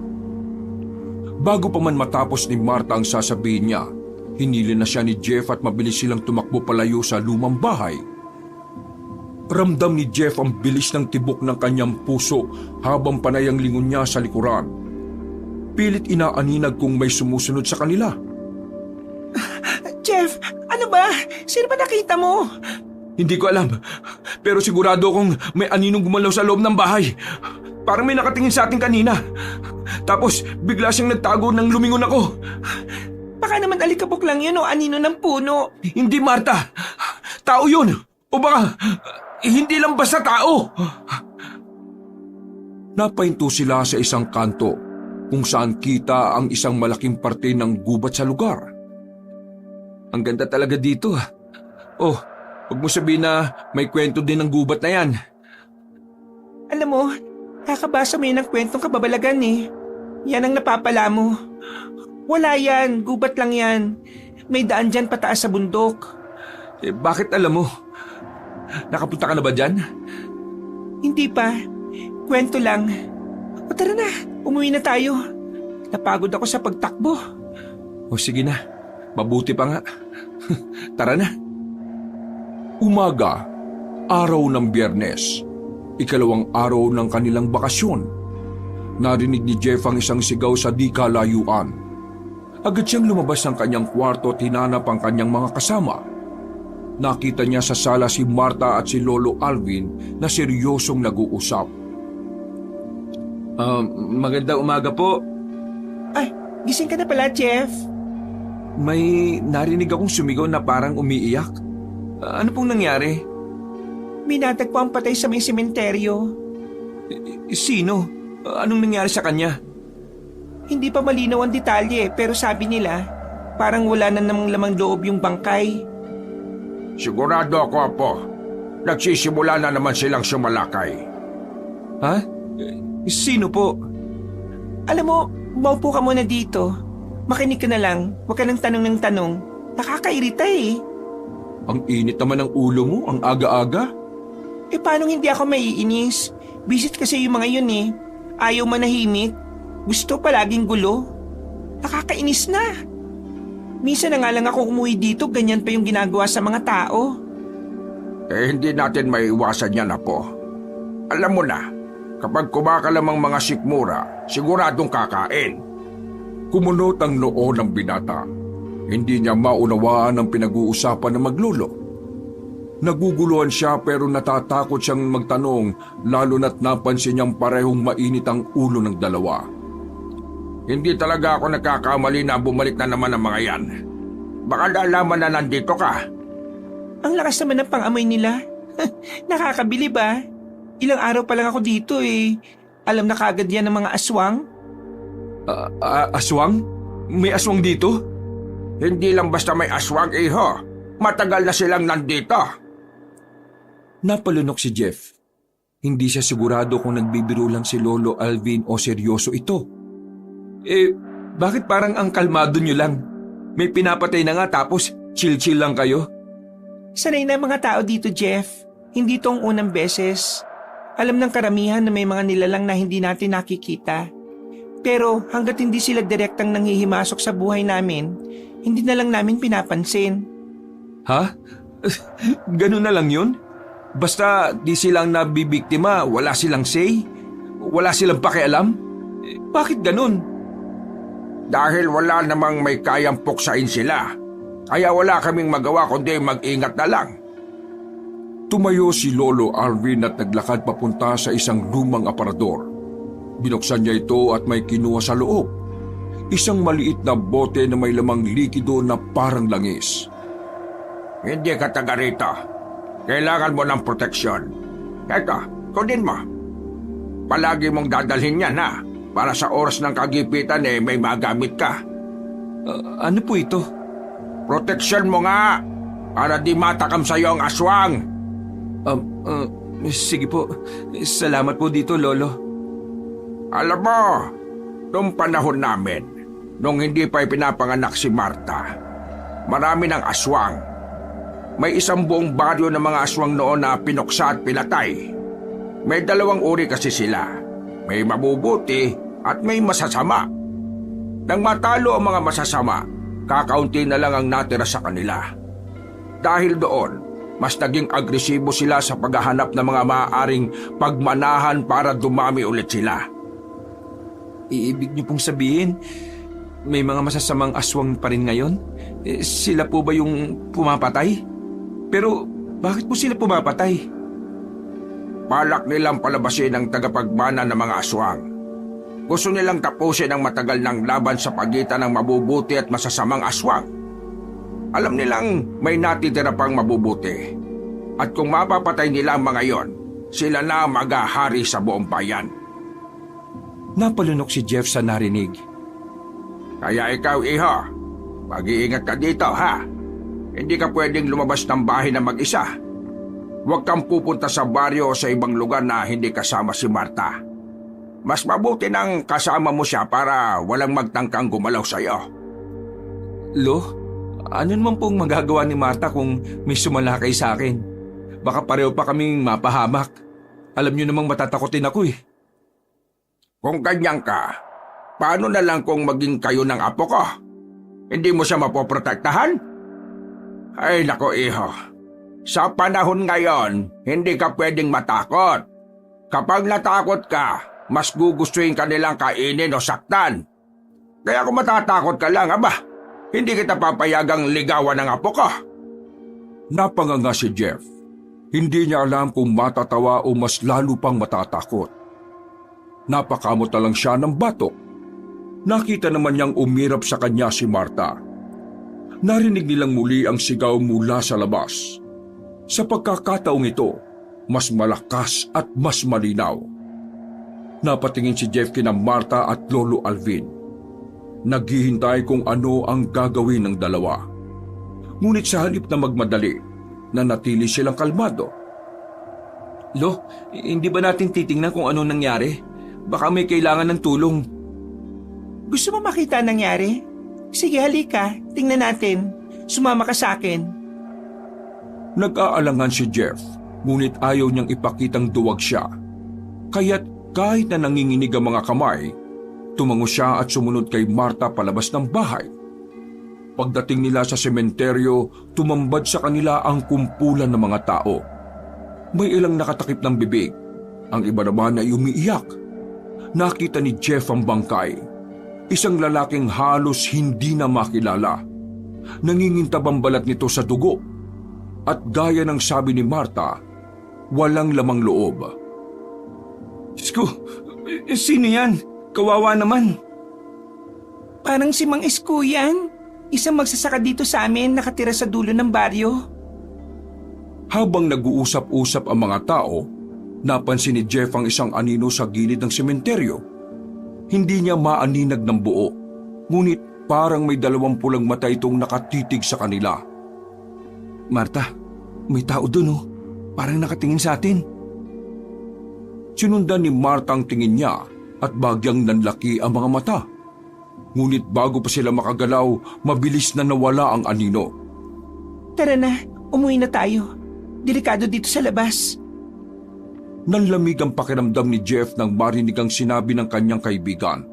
Bago pa man matapos ni Marta ang sasabihin niya, hinili na siya ni Jeff at mabilis silang tumakbo palayo sa lumang bahay. Ramdam ni Jeff ang bilis ng tibok ng kanyang puso habang panay ang lingon niya sa likuran. Pilit inaaninag kung may sumusunod sa kanila. Jeff, ano ba? Sino ba nakita mo? Hindi ko alam, pero sigurado kong may aninong gumalaw sa loob ng bahay. Parang may nakatingin sa atin kanina. Tapos bigla siyang nagtago nang lumingon ako. Baka naman alikabok lang yun o anino ng puno. Hindi, Marta. Tao yun. O baka hindi lang basta tao. Napahinto sila sa isang kanto kung saan kita ang isang malaking parte ng gubat sa lugar. Ang ganda talaga dito Oh, huwag mo sabihin na may kwento din ng gubat na yan. Alam mo, kakabasa mo yun ng kwentong kababalagan Yan ang napapala mo. Wala yan, gubat lang yan. May daan dyan pataas sa bundok. Bakit alam mo? Nakapunta ka na ba dyan? Hindi pa. Kwento lang. O tara na, umuwi na tayo. Napagod ako sa pagtakbo. O sige na, mabuti pa nga. Tara na. Umaga, araw ng Biyernes, ikalawang araw ng kanilang bakasyon. Narinig ni Jeff ang isang sigaw sa di kalayuan. Agad siyang lumabas ng kanyang kwarto at hinanap ang kanyang mga kasama. Nakita niya sa sala si Marta at si Lolo Alvin na seryosong nag-uusap. Magandang umaga po. Ay, gising ka na pala, Jeff. May narinig akong sumigaw na parang umiiyak. Ano pong nangyari? May natagpuan patay sa may sementeryo. Sino? Anong nangyari sa kanya? Hindi pa malinaw ang detalye pero sabi nila parang wala na namang lamang loob yung bangkay. Sigurado ako, Apo. Nagsisimula na naman silang sumalakay. Ha? Sino po? Alam mo, maupo ka muna dito. Makinig ka na lang, huwag ka nang tanong ng tanong. Nakakairita eh. Ang init naman ng ulo mo, ang aga-aga. Eh paano hindi ako maiinis? Visit kasi yung mga yun eh. Ayaw manahimik. Gusto palaging gulo. Nakakainis na. Minsan na nga lang ako umuwi dito, ganyan pa yung ginagawa sa mga tao. Hindi natin maiiwasan yan, Apo. Alam mo na, kapag kumakalamang mga sikmura, siguradong kakain. Kumunot ang noo ng binata. Hindi niya maunawaan ang pinag-uusapan ng maglolo. Naguguluhan siya pero natatakot siyang magtanong lalo na't napansin niyang parehong mainit ang ulo ng dalawa. Hindi talaga ako nagkakamali na bumalik na naman ang mga yan. Baka nalaman na nandito ka. Ang lakas naman ng pang-amoy nila. Nakakabili ba? Ilang araw pa lang ako dito eh. Alam na kagad yan ng mga aswang. Aswang? May aswang dito? Hindi lang basta may aswang, iho. Matagal na silang nandito. Napalunok si Jeff. Hindi siya sigurado kung nagbibiro lang si Lolo Alvin o seryoso ito. Bakit parang ang kalmado nyo lang? May pinapatay na nga tapos chill-chill lang kayo? Sanay na mga tao dito, Jeff. Hindi tong unang beses. Alam ng karamihan na may mga nilalang na hindi natin nakikita. Pero hanggat hindi sila direktang nanghihimasok sa buhay namin, hindi na lang namin pinapansin. Ha? Ganun na lang yun? Basta di silang nabibiktima, wala silang say? Wala silang pakialam? Bakit ganun? Dahil wala namang may kayang puksain sila. Kaya wala kaming magawa kundi mag-ingat na lang. Tumayo si Lolo Alvin at naglakad papunta sa isang lumang aparador. Binuksan niya ito at may kinuha sa loob. Isang maliit na bote na may lamang likido na parang langis. Hindi ka taga rito. Kailangan mo ng proteksyon. Eto, kunin mo. Palagi mong dadalhin yan, ha? Para sa oras ng kagipitan may magamit ka. Ano po ito? Proteksyon mo nga. Para di matakam sa'yo ang aswang. Sige po. Salamat po dito, Lolo. Alam mo, noong panahon namin, nung hindi pa ipinapanganak si Marta, marami ng aswang. May isang buong baryo ng mga aswang noon na pinuksa at pinatay. May dalawang uri kasi sila. May mabubuti at may masasama. Nang matalo ang mga masasama, kakaunti na lang ang natira sa kanila. Dahil doon, mas naging agresibo sila sa paghahanap ng mga maaaring pagmanahan para dumami ulit sila. Iibig niyo pong sabihin, may mga masasamang aswang pa rin ngayon? Sila po ba yung pumapatay? Pero bakit po sila pumapatay? Balak nilang palabasin ang tagapagmana ng mga aswang. Gusto nilang tapusin ang matagal ng laban sa pagitan ng mabubuti at masasamang aswang. Alam nilang may natitira pang mabubuti. At kung mapapatay nila ang mga yon, sila na maghahari sa buong bayan. Napalunok si Jeff sa narinig. Kaya ikaw, iho, mag-iingat ka dito, ha? Hindi ka pwedeng lumabas ng bahay na mag-isa. Huwag kang pupunta sa baryo o sa ibang lugar na hindi kasama si Marta. Mas mabuti nang kasama mo siya para walang magtangkang gumalaw sa'yo. Lo, ano naman pong magagawa ni Marta kung may sumalakay sa akin? Baka pareho pa kaming mapahamak. Alam niyo namang matatakotin ako eh. Kung ganyan ka, paano na lang kung maging kayo ng apo ko? Hindi mo siya mapoprotektahan? Ay nako, iho. Sa panahon ngayon, hindi ka pwedeng matakot. Kapag natakot ka, mas gugustuhin ka nilang kainin o saktan. Kaya kung matatakot ka lang, aba, hindi kita papayagang ligawan ng apo ko. Napanganga si Jeff. Hindi niya alam kung matatawa o mas lalo pang matatakot. Napakamot na lang siya ng batok. Nakita naman niyang umirap sa kanya si Marta. Narinig nilang muli ang sigaw mula sa labas. Sa pagkakataong ito, mas malakas at mas malinaw. Napatingin si Jeff kina Marta at Lolo Alvin. Naghihintay kung ano ang gagawin ng dalawa. Ngunit sa halip na magmadali, nanatili silang kalmado. Lo, hindi ba natin titingnan kung ano nangyari? Baka may kailangan ng tulong. Gusto mo makita ang nangyari? Sige, halika. Tingnan natin. Sumama ka sa akin. Nag-aalangan si Jeff, ngunit ayaw niyang ipakitang duwag siya. Kaya't kahit na nanginginig ang mga kamay, tumango siya at sumunod kay Marta palabas ng bahay. Pagdating nila sa sementeryo, tumambad sa kanila ang kumpulan ng mga tao. May ilang nakatakip ng bibig. Ang iba naman ay umiiyak. Nakita ni Jeff ang bangkay. Isang lalaking halos hindi na makilala. Nangingintab ang balat nito sa dugo. At gaya ng sabi ni Marta, walang lamang loob. Isko, sino yan? Kawawa naman. Parang si Mang Isko yan. Isang magsasaka dito sa amin nakatira sa dulo ng baryo. Habang nag-uusap-usap ang mga tao, napansin ni Jeff ang isang anino sa gilid ng sementeryo. Hindi niya maaninag ng buo, ngunit parang may 2 pulang mata itong nakatitig sa kanila. Marta, may tao dun oh. Parang nakatingin sa atin. Sinundan ni Marta ang tingin niya at bagyang nanlaki ang mga mata. Ngunit bago pa sila makagalaw, mabilis na nawala ang anino. Tara na, umuwi na tayo. Delikado dito sa labas. Nanlamig ang pakiramdam ni Jeff nang marinig ang sinabi ng kanyang kaibigan.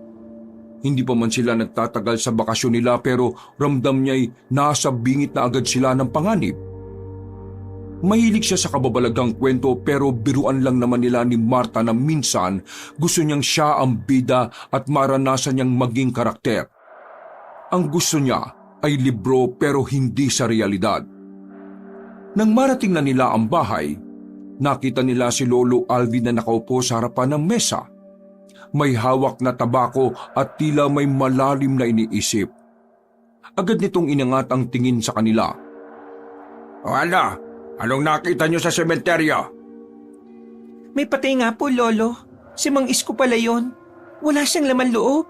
Hindi pa man sila nagtatagal sa bakasyon nila pero ramdam niya'y nasa bingit na agad sila ng panganib. Mahilig siya sa kababalagang kwento pero biruan lang naman nila ni Marta na minsan gusto niyang siya ang bida at maranasan niyang maging karakter. Ang gusto niya ay libro pero hindi sa realidad. Nang marating na nila ang bahay, nakita nila si Lolo Alvin na nakaupo sa harapan ng mesa. May hawak na tabako at tila may malalim na iniisip. Agad nitong inangat ang tingin sa kanila. O ano? Anong nakita niyo sa sementeryo? May patay nga po, Lolo. Si Mang Isko pala yun. Wala siyang laman loob.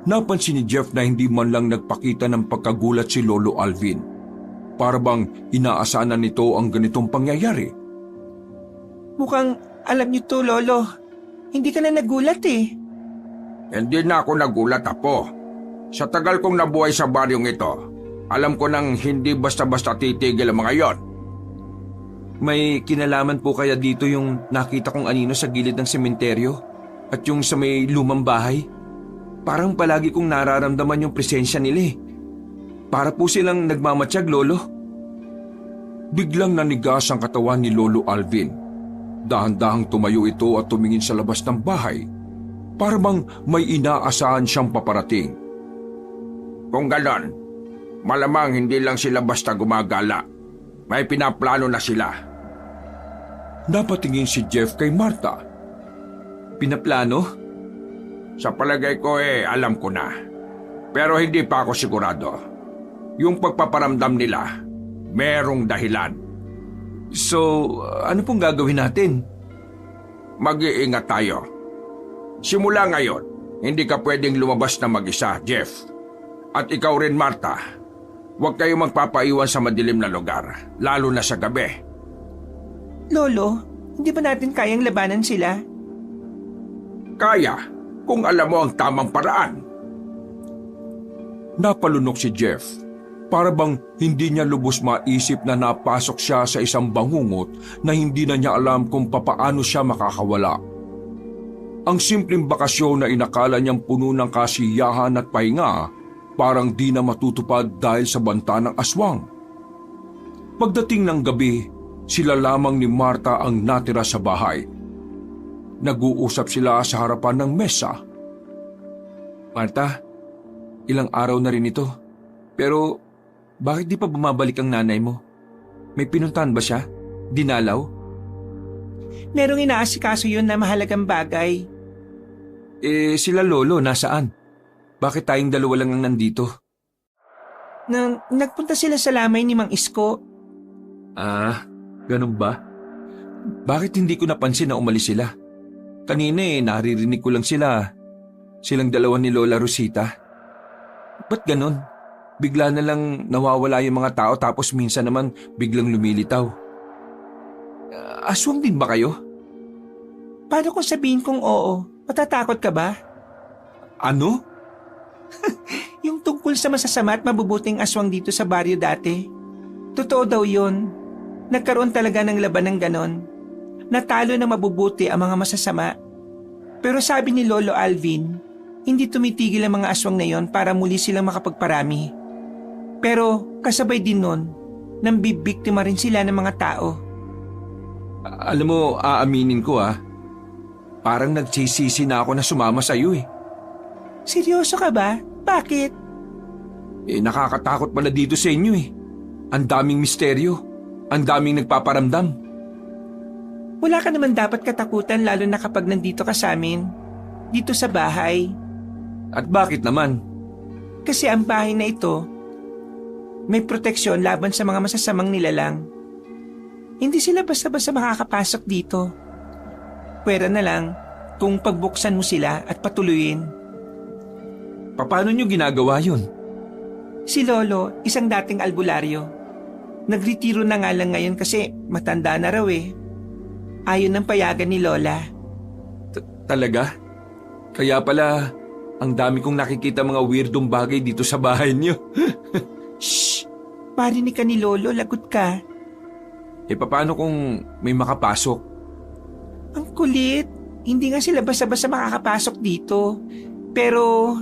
Napansin ni Jeff na hindi man lang nagpakita ng pagkagulat si Lolo Alvin. Para bang inaasahan nito ang ganitong pangyayari. Mukhang alam niyo to, Lolo. Hindi ka na nagulat eh. Hindi na ako nagulat, Apo. Sa tagal kong nabuhay sa baryong ito, alam ko nang hindi basta-basta titigil ang mga yon. May kinalaman po kaya dito yung nakita kong anino sa gilid ng sementeryo at yung sa may lumang bahay? Parang palagi kong nararamdaman yung presensya nila eh. Para po silang nagmamatsyag, Lolo. Biglang nanigas ang katawan ni Lolo Alvin. Dahan-dahang tumayo ito at tumingin sa labas ng bahay. Para bang may inaasahan siyang paparating. Kung ganon, malamang hindi lang sila basta gumagala. May pinaplano na sila. Napatingin si Jeff kay Marta. Pinaplano? Sa palagay ko alam ko na. Pero hindi pa ako sigurado. Yung pagpaparamdam nila, merong dahilan. So, ano pong gagawin natin? Mag-iingat tayo. Simula ngayon, hindi ka pwedeng lumabas na mag-isa, Jeff. At ikaw rin, Marta. Huwag kayong magpapaiwan sa madilim na lugar, lalo na sa gabi. Lolo, hindi ba natin kayang labanan sila? Kaya, kung alam mo ang tamang paraan. Napalunok si Jeff. Para bang hindi niya lubos maisip na napasok siya sa isang bangungot na hindi na niya alam kung papaano siya makakawala. Ang simpleng bakasyon na inakala niyang puno ng kasiyahan at pahinga, parang di na matutupad dahil sa banta ng aswang. Pagdating ng gabi, sila lamang ni Marta ang natira sa bahay. Nag-uusap sila sa harapan ng mesa. Marta, ilang araw na rin ito. Pero bakit di pa bumabalik ang nanay mo? May pinuntahan ba siya? Dinalaw? Merong inaasikaso yun na mahalagang bagay. Sila lolo, nasaan? Bakit tayong dalawa lang ang nandito? Nagpunta sila sa lamay ni Mang Isko. Ah, ganun ba? Bakit hindi ko napansin na umalis sila? Kanina naririnig ko lang sila. Silang dalawa ni Lola Rosita. Ba't ganun? Bigla na lang nawawala yung mga tao tapos minsan naman biglang lumilitaw. Aswang din ba kayo? Paano kung sabihin kong oo? Matatakot ka ba? Ano? Yung tungkol sa masasama at mabubuting aswang dito sa baryo dati. Totoo daw yun. Nagkaroon talaga ng laban ng ganon. Natalo na mabubuti ang mga masasama. Pero sabi ni Lolo Alvin, hindi tumitigil ang mga aswang na yon para muli silang makapagparami. Pero kasabay din nun, nambibiktima rin sila ng mga tao. Alam mo, aaminin ko parang nagsisisi na ako na sumama sa iyo Seryoso ka ba? Bakit? Nakakatakot pala dito sa inyo Ang daming misteryo. Ang daming nagpaparamdam. Wala ka naman dapat katakutan lalo na kapag nandito ka sa amin. Dito sa bahay. At bakit naman? Kasi ang bahay na ito, may proteksyon laban sa mga masasamang nilalang. Hindi sila basta-basta makakapasok dito. Pwera na lang kung pagbuksan mo sila at patuluyin. Paano nyo ginagawa yun? Si Lolo, isang dating albularyo. Nagretiro na nga lang ngayon kasi matanda na raw Ayon ng payagan ni Lola. Talaga? Kaya pala, ang dami kong nakikita mga weirdong bagay dito sa bahay niyo. Shh! Parinig ka ni Lolo, lagot ka. Paano kung may makapasok? Ang kulit. Hindi nga sila basta-basta makakapasok dito. Pero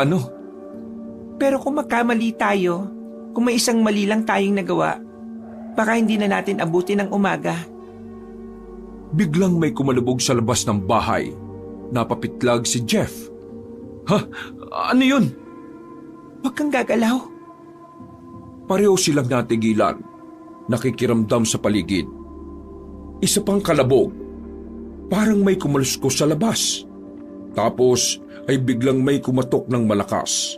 ano? Pero kung magkamali tayo, kung may isang mali lang tayong nagawa, baka hindi na natin abutin ng umaga. Biglang may kumalubog sa labas ng bahay. Napapitlag si Jeff. Ha? Ano yun? Huwag kang gagalaw. Pareho silang natigilan. Nakikiramdam sa paligid. Isa pang kalabog. Parang may kumuluskos sa labas. Tapos ay biglang may kumatok ng malakas.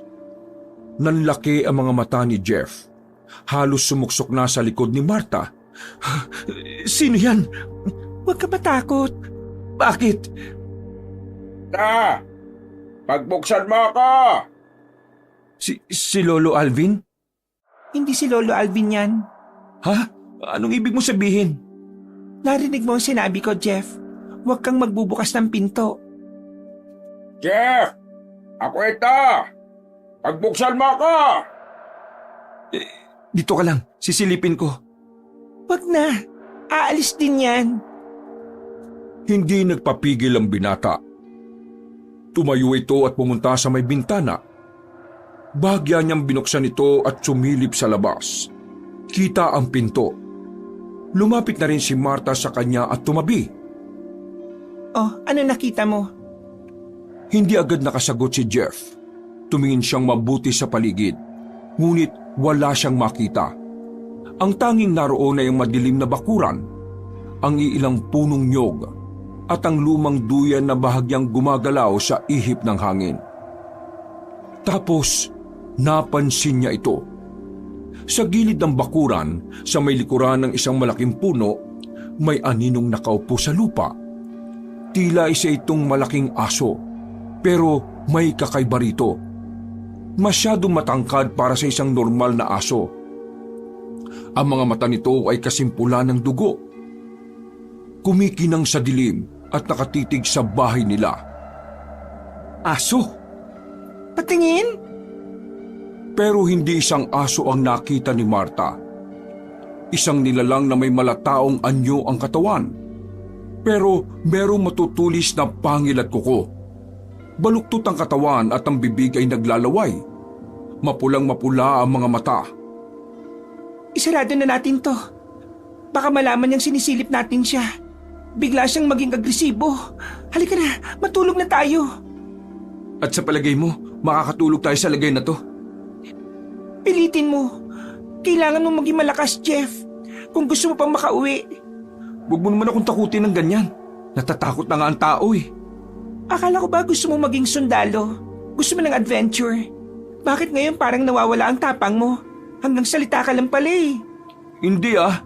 Nanlaki ang mga mata ni Jeff. Halos sumuksok na sa likod ni Marta. Sino yan? Huwag ka matakot. Bakit? Pagbuksan mo ako! Si Lolo Alvin? Hindi si Lolo Alvin yan. Ha? Anong ibig mo sabihin? Narinig mo ang sinabi ko, Jeff. Huwag kang magbubukas ng pinto. Jeff! Ako ito! Pagbuksan mo ako! Dito ka lang, sisilipin ko. Huwag na. Aalis din yan. Hindi nagpapigil ang binata. Tumayo ito at pumunta sa may bintana. Bahagya niyang binuksan ito at sumilip sa labas. Kita ang pinto. Lumapit na rin si Marta sa kanya at tumabi. Oh, ano nakita mo? Hindi agad nakasagot si Jeff. Tumingin siyang mabuti sa paligid. Ngunit wala siyang makita. Ang tanging naroon ay ang madilim na bakuran, ang iilang punong nyog, at ang lumang duyan na bahagyang gumagalaw sa ihip ng hangin. Tapos, napansin niya ito. Sa gilid ng bakuran, sa may likuran ng isang malaking puno, may aninong nakaupo sa lupa. Tila isa itong malaking aso, pero may kakaiba rito. Masyadong matangkad para sa isang normal na aso. Ang mga mata nito ay kasimpula ng dugo. Kumikinang sa dilim at nakatitig sa bahay nila. Aso? Patingin? Pero hindi isang aso ang nakita ni Marta. Isang nilalang na may malataong anyo ang katawan. Pero merong matutulis na pangil at kuko. Baluktot ang katawan at ang bibig ay naglalaway. Mapulang-mapula ang mga mata. Isarado na natin to. Baka malaman niyang sinisilip natin siya. bigla siyang maging agresibo. Halika na, matulog na tayo. At sa palagay mo, makakatulog tayo sa lagay na to? Pilitin mo. Kailangan mo maging malakas, Jeff. Kung gusto mo pang makauwi. Huwag mo naman akong takutin ng ganyan. Natatakot na nga ang tao eh. Akala ko ba gusto mo maging sundalo? Gusto mo ng adventure? Bakit ngayon parang nawawala ang tapang mo? Hanggang salita ka lang pala eh. Hindi ah.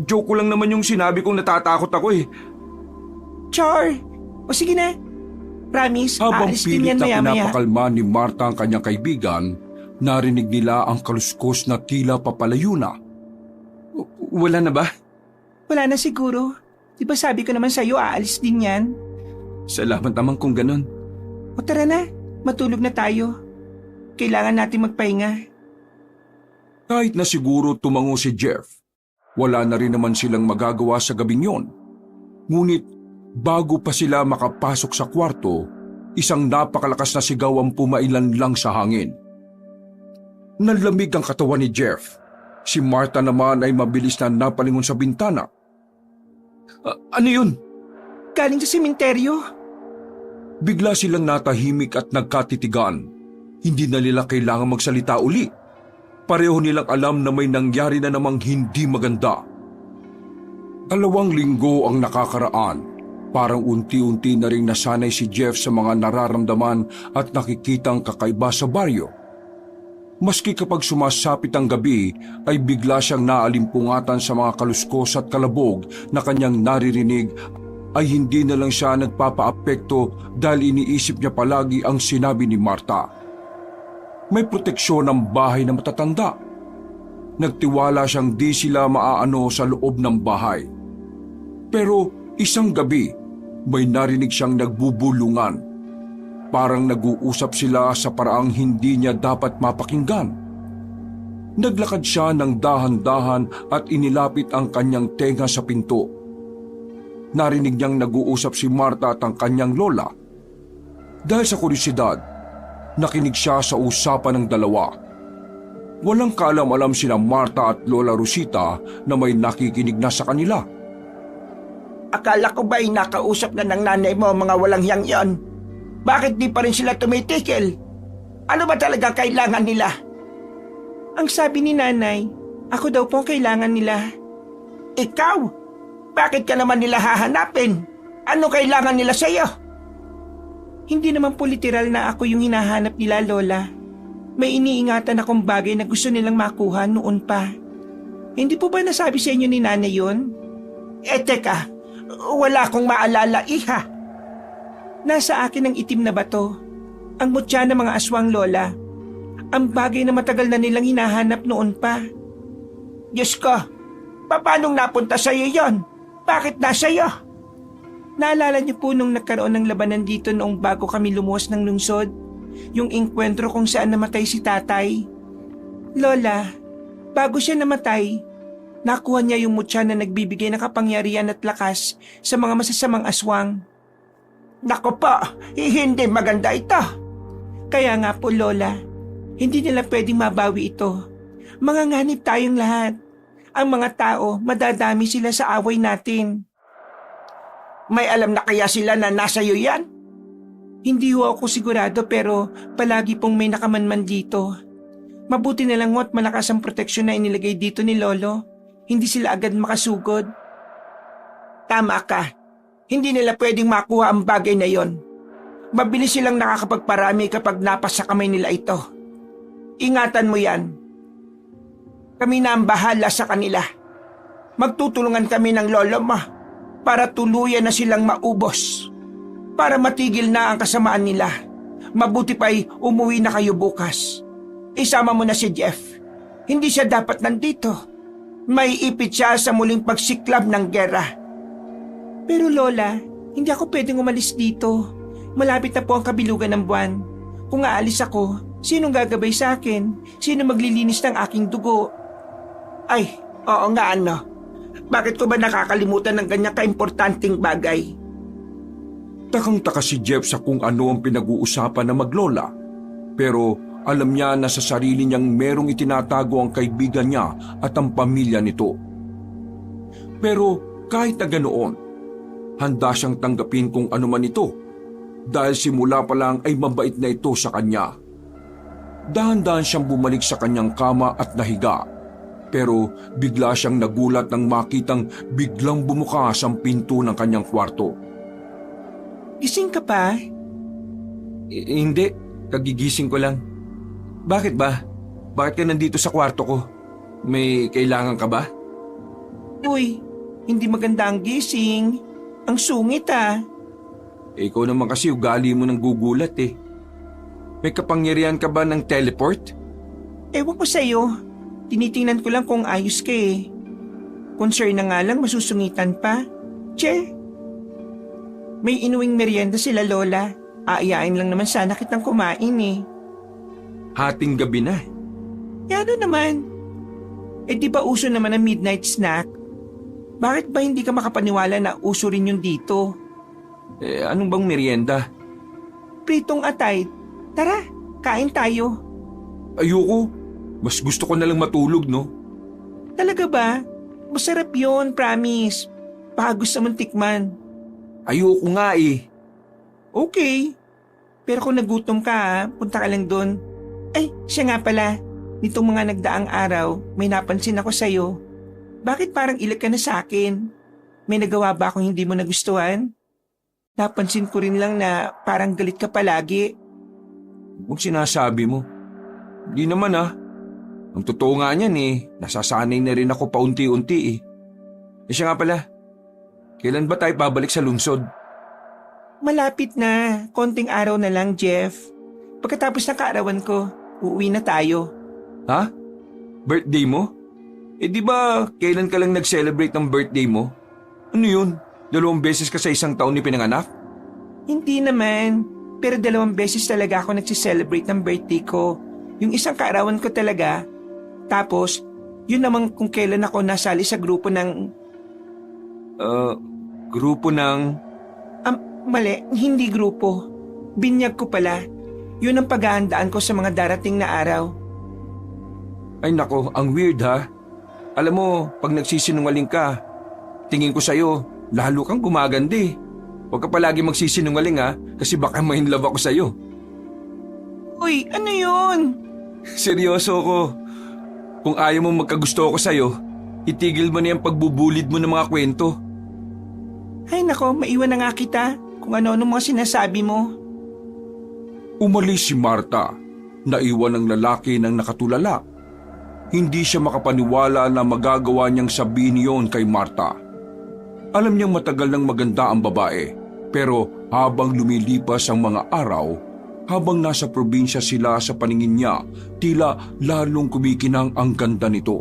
Joke ko lang naman yung sinabi kong natatakot ako eh. Char! O sige na. Promise, Habang aalis din pilit yan na maya-maya. pinapakalma ni Marta ang kanyang kaibigan, narinig nila ang kaluskos na tila papalayo na. Wala na ba? Wala na siguro. Di ba sabi ko naman sa'yo aalis din yan? Salamat naman kung ganun. O tara na, matulog na tayo. Kailangan natin magpahinga. Kahit na siguro tumango si Jeff, wala na rin naman silang magagawa sa gabing yon. Ngunit bago pa sila makapasok sa kwarto, isang napakalakas na sigaw ang pumailan lang sa hangin. Nanlamig ang katawan ni Jeff. Si Marta naman ay mabilis na napalingon sa bintana. Ano yun? Galing sa sementeryo. Bigla silang natahimik at nagkatitigan. Hindi na nila kailangan magsalita uli. Pareho nilang alam na may nangyari na namang hindi maganda. 2 linggo ang nakakaraan. Parang unti-unti na ring nasanay si Jeff sa mga nararamdaman at nakikitang kakaiba sa baryo. Maski kapag sumasapit ang gabi ay bigla siyang naalimpungatan sa mga kaluskos at kalabog na kanyang naririnig, ay hindi na lang siya nagpapaapekto dahil iniisip niya palagi ang sinabi ni Marta. May proteksyon ang bahay na matatanda. Nagtiwala siyang di sila maaano sa loob ng bahay. Pero isang gabi, may narinig siyang nagbubulungan. Parang nag-uusap sila sa paraang hindi niya dapat mapakinggan. Naglakad siya ng dahan-dahan at inilapit ang kanyang tenga sa pinto. Narinig niyang nag-uusap si Marta at ang kanyang lola. Dahil sa kuryosidad, nakinig siya sa usapan ng dalawa. Walang kaalam-alam sina Marta at Lola Rosita na may nakikinig na sa kanila. Akala ko ba'y nakausap na ng nanay mo mga walang hiyang yon? Bakit di pa rin sila tumitikil? Ano ba talaga kailangan nila? Ang sabi ni nanay, ako daw po kailangan nila. Ikaw? Bakit ka naman nila hahanapin? Ano kailangan nila sa'yo? Hindi naman po literal na ako yung hinahanap nila, Lola. May iniingatan akong bagay na gusto nilang makuha noon pa. Hindi po ba nasabi sa inyo ni nanay yun? Teka, wala akong maalala, iha. Nasa akin ang itim na bato. Ang mutya ng mga aswang, Lola. Ang bagay na matagal na nilang hinahanap noon pa. Diyos ko, paanong napunta sa'yo yon? Bakit nasa'yo? Naalala niyo po nung nagkaroon ng labanan dito noong bago kami lumuwas ng lungsod? Yung engkwentro kung saan namatay si tatay? Lola, bago siya namatay, nakuha niya yung mutya na nagbibigay ng kapangyarihan at lakas sa mga masasamang aswang. Nako po, hindi maganda ito. Kaya nga po, Lola, hindi nila pwedeng mabawi ito. Manganganib tayong lahat. Ang mga tao, madadami sila sa away natin. May alam na kaya sila na nasa iyo yan? Hindi ho ako sigurado pero palagi pong may nakamanman dito. Mabuti na lang at malakas ang proteksyon na inilagay dito ni Lolo. Hindi sila agad makasugod. Tama ka. Hindi nila pwedeng makuha ang bagay na yon. Mabilis silang nakakapagparami kapag napasa kamay nila ito. Ingatan mo yan. Kami na ang bahala sa kanila. Magtutulungan kami ng lolo mo para tuluyan na silang maubos. Para matigil na ang kasamaan nila. Mabuti pa'y umuwi na kayo bukas. Isama mo na si Jeff. Hindi siya dapat nandito. May ipit siya sa muling pagsiklab ng gera. Pero Lola, hindi ako pwedeng umalis dito. Malapit na po ang kabilugan ng buwan. Kung aalis ako, sinong gagabay sa akin? Sino maglilinis ng aking dugo? Ay, oo nga ano. Bakit ko ba nakakalimutan ng ganyan kaimportanteng bagay? Takang-taka si Jeff sa kung ano ang pinag-uusapan na maglola. Pero alam niya na sa sarili niyang merong itinatago ang kaibigan niya at ang pamilya nito. Pero kahit na ganoon, handa siyang tanggapin kung ano man ito dahil simula pa lang ay mabait na ito sa kanya. Dahan-dahan siyang bumalik sa kanyang kama at nahiga. Pero bigla siyang nagulat nang makitang biglang bumukas ang pinto ng kanyang kwarto. Gising ka pa? Hindi, kagigising ko lang. Bakit ba? Bakit ka nandito sa kwarto ko? May kailangan ka ba? Uy, hindi maganda ang gising. Ang sungit Ikaw naman kasi ugali mo ng gugulat eh. May kapangyarihan ka ba ng teleport? Ewan ko sa'yo. Tinitingnan ko lang kung ayos ka eh. Concern na nga lang masusungitan pa. Che, may inuwing merienda sila Lola. Aayain lang naman sana kitang kumain eh. Hating gabi na. Ano naman? Di ba uso naman ang midnight snack? Bakit ba hindi ka makapaniwala na uso rin yun dito? Anong bang merienda? Pritong atay. Tara, kain tayo. Ayoko. Mas gusto ko na lang matulog, no? Talaga ba? Masarap yon, promise. Baka gusto mong tikman. Ayoko nga eh. Okay. Pero kung nagutom ka punta ka lang doon. Ay, siya nga pala. Nitong mga nagdaang araw, may napansin ako sa'yo. Bakit parang ilag ka na sa akin? May nagawa ba akong hindi mo nagustuhan? Napansin ko rin lang na parang galit ka palagi. Kung sinasabi mo. Di naman Ang totoo nga niyan nasasanay na rin ako paunti-unti siya nga pala, kailan ba tayo babalik sa lungsod? Malapit na. Konting araw na lang, Jeff. Pagkatapos ng kaarawan ko, uuwi na tayo. Ha? Birthday mo? Di ba kailan ka lang nag-celebrate ng birthday mo? Ano yun? 2 beses ka sa isang taon ni pinanganak? Hindi naman. Pero 2 beses talaga ako nagsi-celebrate ng birthday ko. Yung isang kaarawan ko talaga. Tapos, yun naman kung kailan ako nasali sa grupo ng... Grupo ng... Mali, hindi grupo. Binyag ko pala. Yun ang paghahandaan ko sa mga darating na araw. Ay nako, ang weird ha. Alam mo, pag nagsisinungaling ka, tingin ko sa'yo, lalo kang gumaganda Huwag ka palagi magsisinungaling kasi baka ma-inlove ako sa'yo. Uy, ano yun? Seryoso ko. Kung ayaw mo magkagusto ako sa'yo, itigil mo na yung pagbubulid mo ng mga kwento. Ay nako, maiwan na nga kita kung ano-ano mga sinasabi mo. Umalis si Marta. Naiwan ng lalaki ng nakatulala. Hindi siya makapaniwala na magagawa niyang sabihin yon kay Marta. Alam niyang matagal nang maganda ang babae, pero habang lumilipas ang mga araw, habang nasa probinsya sila sa paningin niya, tila lalong kumikinang ang ganda nito.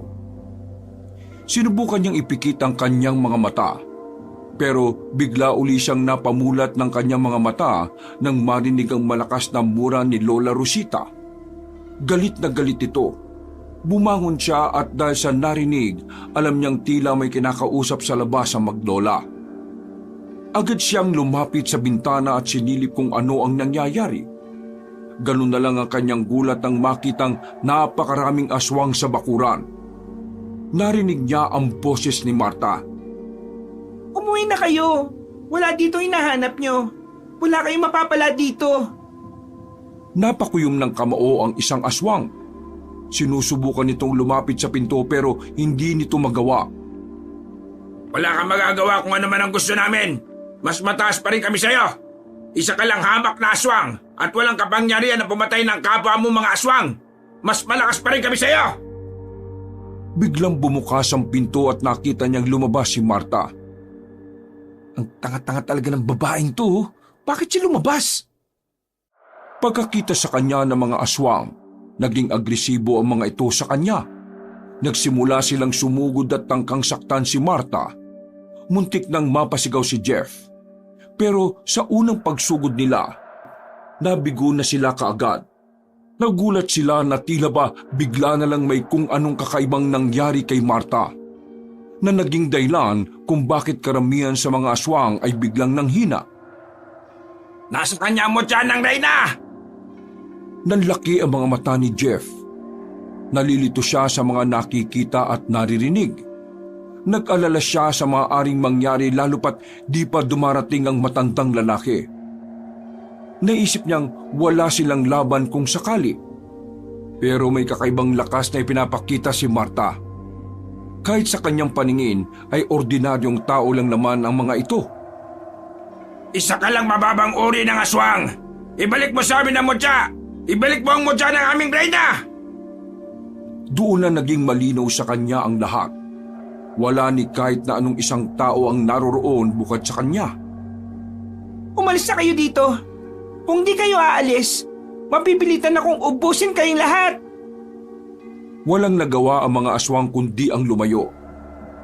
Sinubukan niyang ipikit ang kanyang mga mata, pero bigla uli siyang napamulat ng kanyang mga mata nang marinig ang malakas na mura ni Lola Rosita. Galit na galit ito. Bumangon siya at dahil sa narinig, alam niyang tila may kinakausap sa labas ang maglola. Agad siyang lumapit sa bintana at sinilip kung ano ang nangyayari. Ganun na lang ang kanyang gulat nang makitang napakaraming aswang sa bakuran. Narinig niya ang boses ni Marta. Umuwi na kayo. Wala dito hinahanap nyo. Wala kayong mapapala dito. Napakuyom ng kamao ang isang aswang. Sinusubukan nitong lumapit sa pinto pero hindi nito magawa. Wala kang magagawa kung ano man ang gusto namin. Mas mataas pa rin kami sa'yo. Isa ka lang hamak na aswang at walang kapangyarihan na pumatay ng kapwa mo mga aswang. Mas malakas pa rin kami sa'yo. Biglang bumukas ang pinto at nakita niyang lumabas si Marta. Ang tanga-tanga talaga ng babaeng to. Bakit siya lumabas? Pagkakita sa kanya ng mga aswang, naging agresibo ang mga ito sa kanya. Nagsimula silang sumugod at tangkang saktan si Marta. Muntik nang mapasigaw si Jeff. Pero sa unang pagsugod nila, nabigo na sila kaagad. Nagulat sila na tila ba bigla na lang may kung anong kakaibang nangyari kay Marta, na naging dahilan kung bakit karamihan sa mga aswang ay biglang nanghina. Nasa kanya mo dyan ng Reyna! Nanlaki ang mga mata ni Jeff. Nalilito siya sa mga nakikita at naririnig. Nag-alala siya sa maaaring mangyari lalo pat di pa dumarating ang matandang lalaki. Naisip niyang wala silang laban kung sakali. Pero may kakaibang lakas na ipinapakita si Marta. Kahit sa kanyang paningin ay ordinaryong tao lang naman ang mga ito. Isa ka lang mababang uri ng aswang! Ibalik mo sa amin ang mutya! Ibalik mo ang mutya ng aming reyna! Doon na naging malinaw sa kanya ang lahat. Wala ni kahit na anong isang tao ang naroroon bukod sa kanya. Umalis na kayo dito. Kung di kayo aalis, mapipilitan akong ubusin kayong lahat. Walang nagawa ang mga aswang kundi ang lumayo.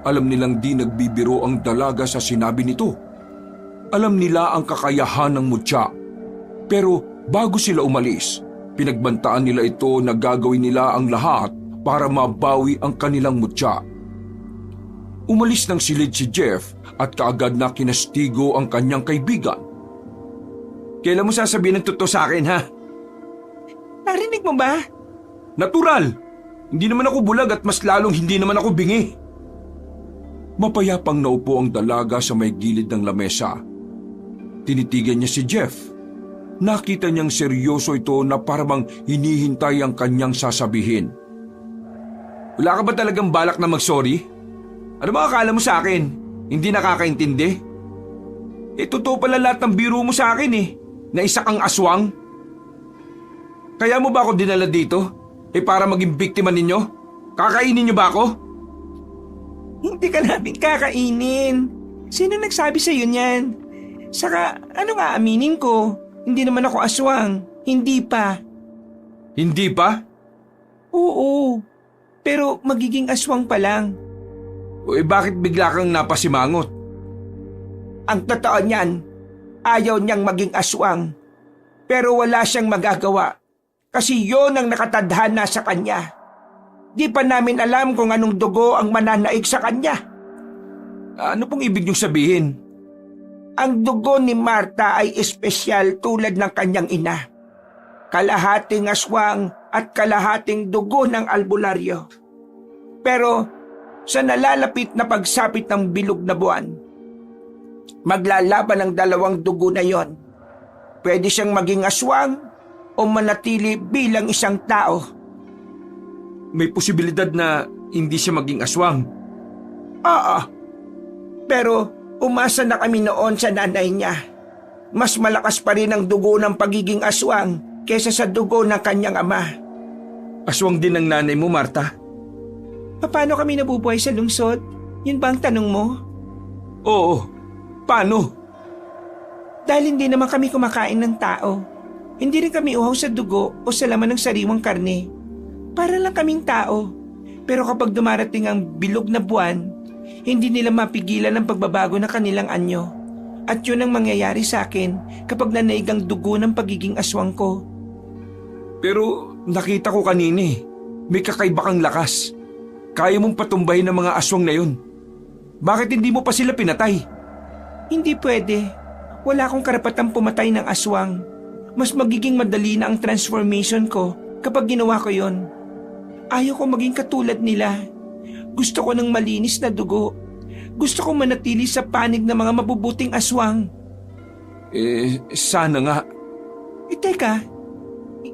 Alam nilang di nagbibiro ang dalaga sa sinabi nito. Alam nila ang kakayahan ng mutya. Pero bago sila umalis, pinagbantaan nila ito na gagawin nila ang lahat para mabawi ang kanilang mutya. Umalis ng silid si Jeff at kaagad na kinastigo ang kanyang kaibigan. Kailan mo sasabihin ng totoo sa akin, ha? Narinig mo ba? Natural! Hindi naman ako bulag at mas lalong hindi naman ako bingi. Mapayapang naupo ang dalaga sa may gilid ng lamesa. Tinitigan niya si Jeff. Nakita niyang seryoso ito na parang hinihintay ang kanyang sasabihin. Wala ka ba talagang balak na mag-sorry? Ano ba akala mo sa akin? Hindi nakakaintindi? Totoo pala lahat ng biro mo sa akin na isa kang aswang. Kaya mo ba ako dinala dito? Para maging biktima ninyo? Kakainin niyo ba ako? Hindi ka namin kakainin. Sino nagsabi sa'yo niyan? Saka, ano nga aminin ko? Hindi naman ako aswang. Hindi pa. Hindi pa? Oo. Pero magiging aswang pa lang. Bakit bigla kang napasimangot? Ang totoo niyan, ayaw niyang maging aswang. Pero wala siyang magagawa kasi yon ang nakatadhana sa kanya. Di pa namin alam kung anong dugo ang mananaig sa kanya. Ano pong ibig niyong sabihin? Ang dugo ni Marta ay espesyal tulad ng kanyang ina. Kalahating aswang at kalahating dugo ng albularyo. Pero sa nalalapit na pagsapit ng bilog na buwan, maglalaban ang dalawang dugo na yon. Pwede siyang maging aswang o manatili bilang isang tao. May posibilidad na hindi siya maging aswang. Oo. Pero umasa na kami noon sa nanay niya. Mas malakas pa rin ang dugo ng pagiging aswang kesa sa dugo ng kanyang ama. Aswang din ang nanay mo, Marta? Paano kami nabubuhay sa lungsod? Yun ba ang tanong mo? Oo. Paano? Dahil hindi naman kami kumakain ng tao. Hindi rin kami uhaw sa dugo o sa laman ng sariwang karne. Para lang kaming tao. Pero kapag dumarating ang bilog na buwan, hindi nila mapigilan ang pagbabago ng kanilang anyo. At yun ang mangyayari sa akin kapag nanaig ang dugo ng pagiging aswang ko. Pero nakita ko kanina may kakaiba kang lakas. Kaya mong patumbahin ng mga aswang na yun. Bakit hindi mo pa sila pinatay? Hindi pwede. Wala akong karapatang pumatay ng aswang. Mas magiging madali na ang transformation ko kapag ginawa ko yon. Ayaw ko maging katulad nila. Gusto ko ng malinis na dugo. Gusto ko manatili sa panig ng mga mabubuting aswang. Sana nga. Teka,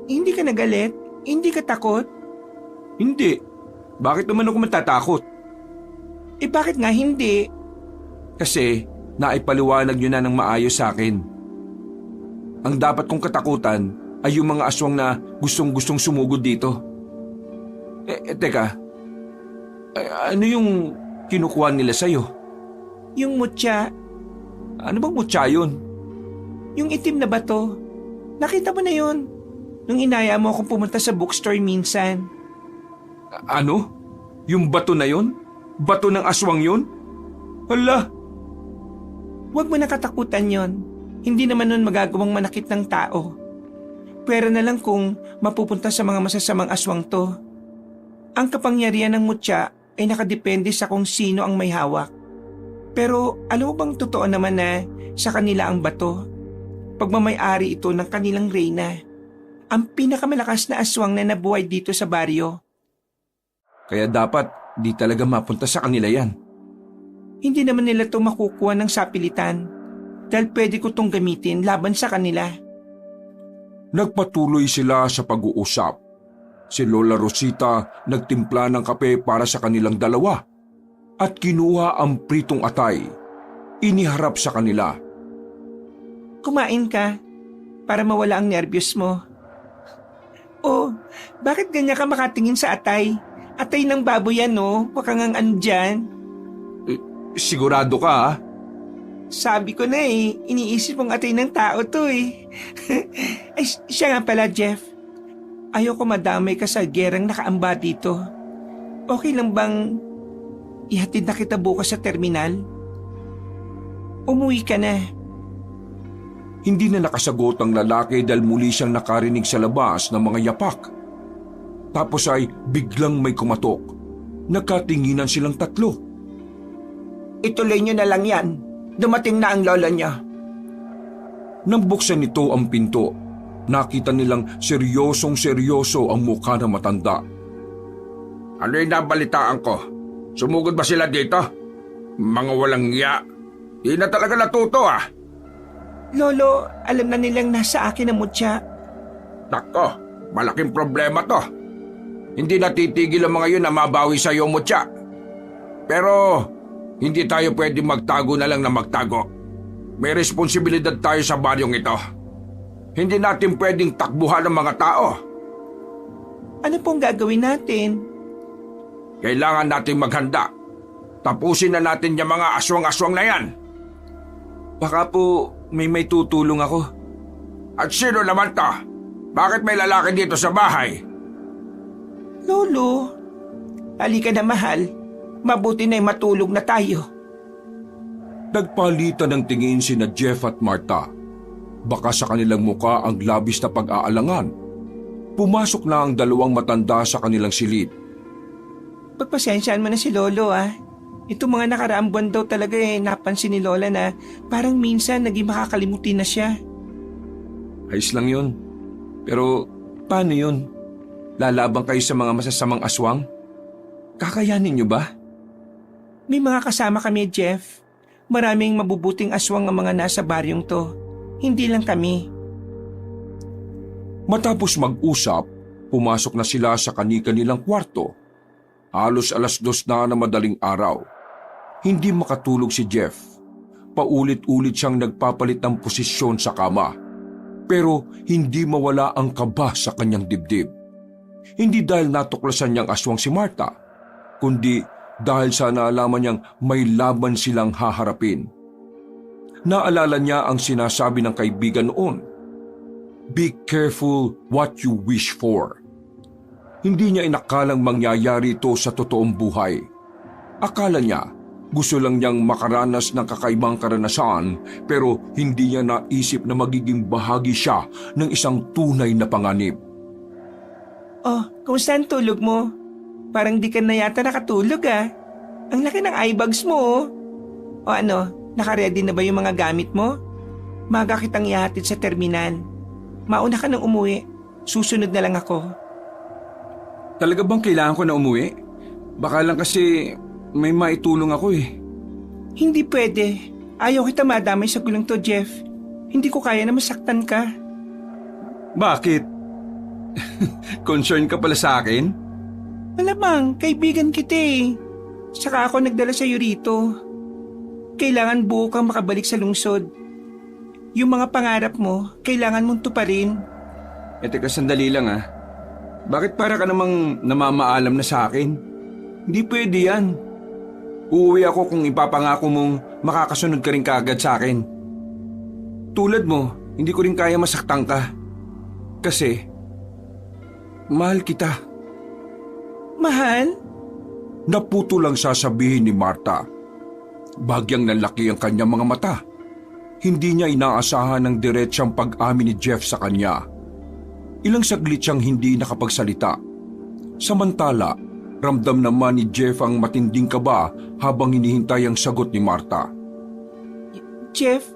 hindi ka nagalit? Hindi ka takot? Hindi. Bakit naman ako matatakot? Bakit nga hindi? Kasi naipaliwanag nyo na ng maayos sa akin. Ang dapat kong katakutan ay yung mga aswang na gustong-gustong sumugod dito. Teka. Ano yung kinukuha nila sa'yo? Yung mutya. Ano bang mutya yun? Yung itim na bato. Nakita mo na yun. Nung inaya mo akong pumunta sa bookstore minsan. Ano? Yung bato na yun? Bato ng aswang yun? Hala! Huwag mo nakatakutan yon. Hindi naman nun magagawang manakit ng tao. Pwera na lang kung mapupunta sa mga masasamang aswang to. Ang kapangyarihan ng mutya ay nakadepende sa kung sino ang may hawak. Pero alam mo bang totoo naman na sa kanila ang bato? Pagmamay-ari ito ng kanilang reyna. Ang pinakamalakas na aswang na nabuhay dito sa baryo. Kaya dapat di talaga mapunta sa kanila yan. Hindi naman nila to makukuha ng sapilitan dahil pwede ko tong gamitin laban sa kanila. Nagpatuloy sila sa pag-uusap. Si Lola Rosita nagtimpla ng kape para sa kanilang dalawa at kinuha ang pritong atay. Iniharap sa kanila. Kumain ka para mawala ang nervyos mo. Oh, bakit ganyan ka makatingin sa atay? Atay ng baboy yan, no? Huwag kang ang ano dyan. Sigurado ka ah? Sabi ko na eh, iniisip mong atay ng tao to eh. Ay, siya nga pala, Jeff. Ayoko madamay ka sa gerang nakaamba dito. Okay lang bang ihatid na kita bukas sa terminal? Umuwi ka na. Hindi na nakasagot ang lalaki dahil muli siyang nakarinig sa labas ng mga yapak. Tapos ay biglang may kumatok. Nagkatinginan silang tatlo. Ituloy nyo na lang yan. Dumating na ang lola niya. Nang buksan nito ang pinto, nakita nilang seryosong-seryoso ang mukha ng matanda. Ano yung nabalitaan ko? Sumugod ba sila dito? Mga walang iya. Di na talaga natuto ah. Lolo, alam na nilang nasa akin ang mutya. Nako, malaking problema to. Hindi natitigil ang mga yun na mabawi sa iyo, mutya. Pero hindi tayo pwede magtago na lang na magtago. May responsibilidad tayo sa baryong ito. Hindi natin pwedeng takbuhan ng mga tao. Ano pong gagawin natin? Kailangan natin maghanda. Tapusin na natin yung mga aswang-aswang na yan. Baka po may tutulong ako. At sino naman to? Bakit may lalaki dito sa bahay? Lolo, halika na mahal. Mabuti na'y matulog na tayo. Nagpalitan ng tingin sina Jeff at Marta. Baka sa kanilang muka ang labis na pag-aalangan. Pumasok na ang dalawang matanda sa kanilang silid. Pagpasensyaan mo na si Lolo ah. Ito mga nakaraang buwan daw talaga napansin ni Lola na parang minsan naging makakalimutin na siya. Ayos lang yun. Pero paano yun? Lalabang kayo sa mga masasamang aswang? Kakayanin niyo ba? May mga kasama kami, Jeff. Maraming mabubuting aswang ang mga nasa baryong to. Hindi lang kami. Matapos mag-usap, pumasok na sila sa kani-kanilang kwarto. Halos 2:00 na madaling araw. Hindi makatulog si Jeff. Paulit-ulit siyang nagpapalit ng posisyon sa kama. Pero hindi mawala ang kaba sa kanyang dibdib. Hindi dahil natuklasan niyang aswang si Marta, kundi dahil sa naalaman niyang may laban silang haharapin. Naalala niya ang sinasabi ng kaibigan noon, "Be careful what you wish for." Hindi niya inakalang mangyayari ito sa totoong buhay. Akala niya, gusto lang niyang makaranas ng kakaibang karanasan pero hindi niya naisip na magiging bahagi siya ng isang tunay na panganib. Oh, kumusta ang tulog mo? Parang di ka na yata nakatulog ah. Ang laki ng eye bags mo oh. O ano, nakaready na ba yung mga gamit mo? Maga kitang ihatid sa terminal. Mauna ka nang umuwi. Susunod na lang ako. Talaga bang kailangan ko na umuwi? Baka lang kasi may maitulong ako eh. Hindi pwede. Ayaw kita madamay sa gulong to, Jeff. Hindi ko kaya na masaktan ka. Bakit? Concern ka pala sa akin? Malamang, kaibigan kita eh. Saka ako nagdala sa'yo rito. Kailangan buo kang makabalik sa lungsod. Yung mga pangarap mo, kailangan mong tuparin. Teka sandali lang ah. Bakit para ka namang namamaalam na sa akin? Hindi pwede yan. Uuwi ako kung ipapangako mong makakasunod ka rin kaagad sa akin. Tulad mo, hindi ko rin kaya masaktan ka. Kasi, mahal kita. Mahal? Naputo lang sasabihin ni Marta. Bagyang nalaki ang kanyang mga mata. Hindi niya inaasahan ng diretsang pag-amin ni Jeff sa kanya. Ilang saglit siyang hindi nakapagsalita. Samantala, ramdam naman ni Jeff ang matinding kaba habang hinihintay ang sagot ni Marta. Jeff,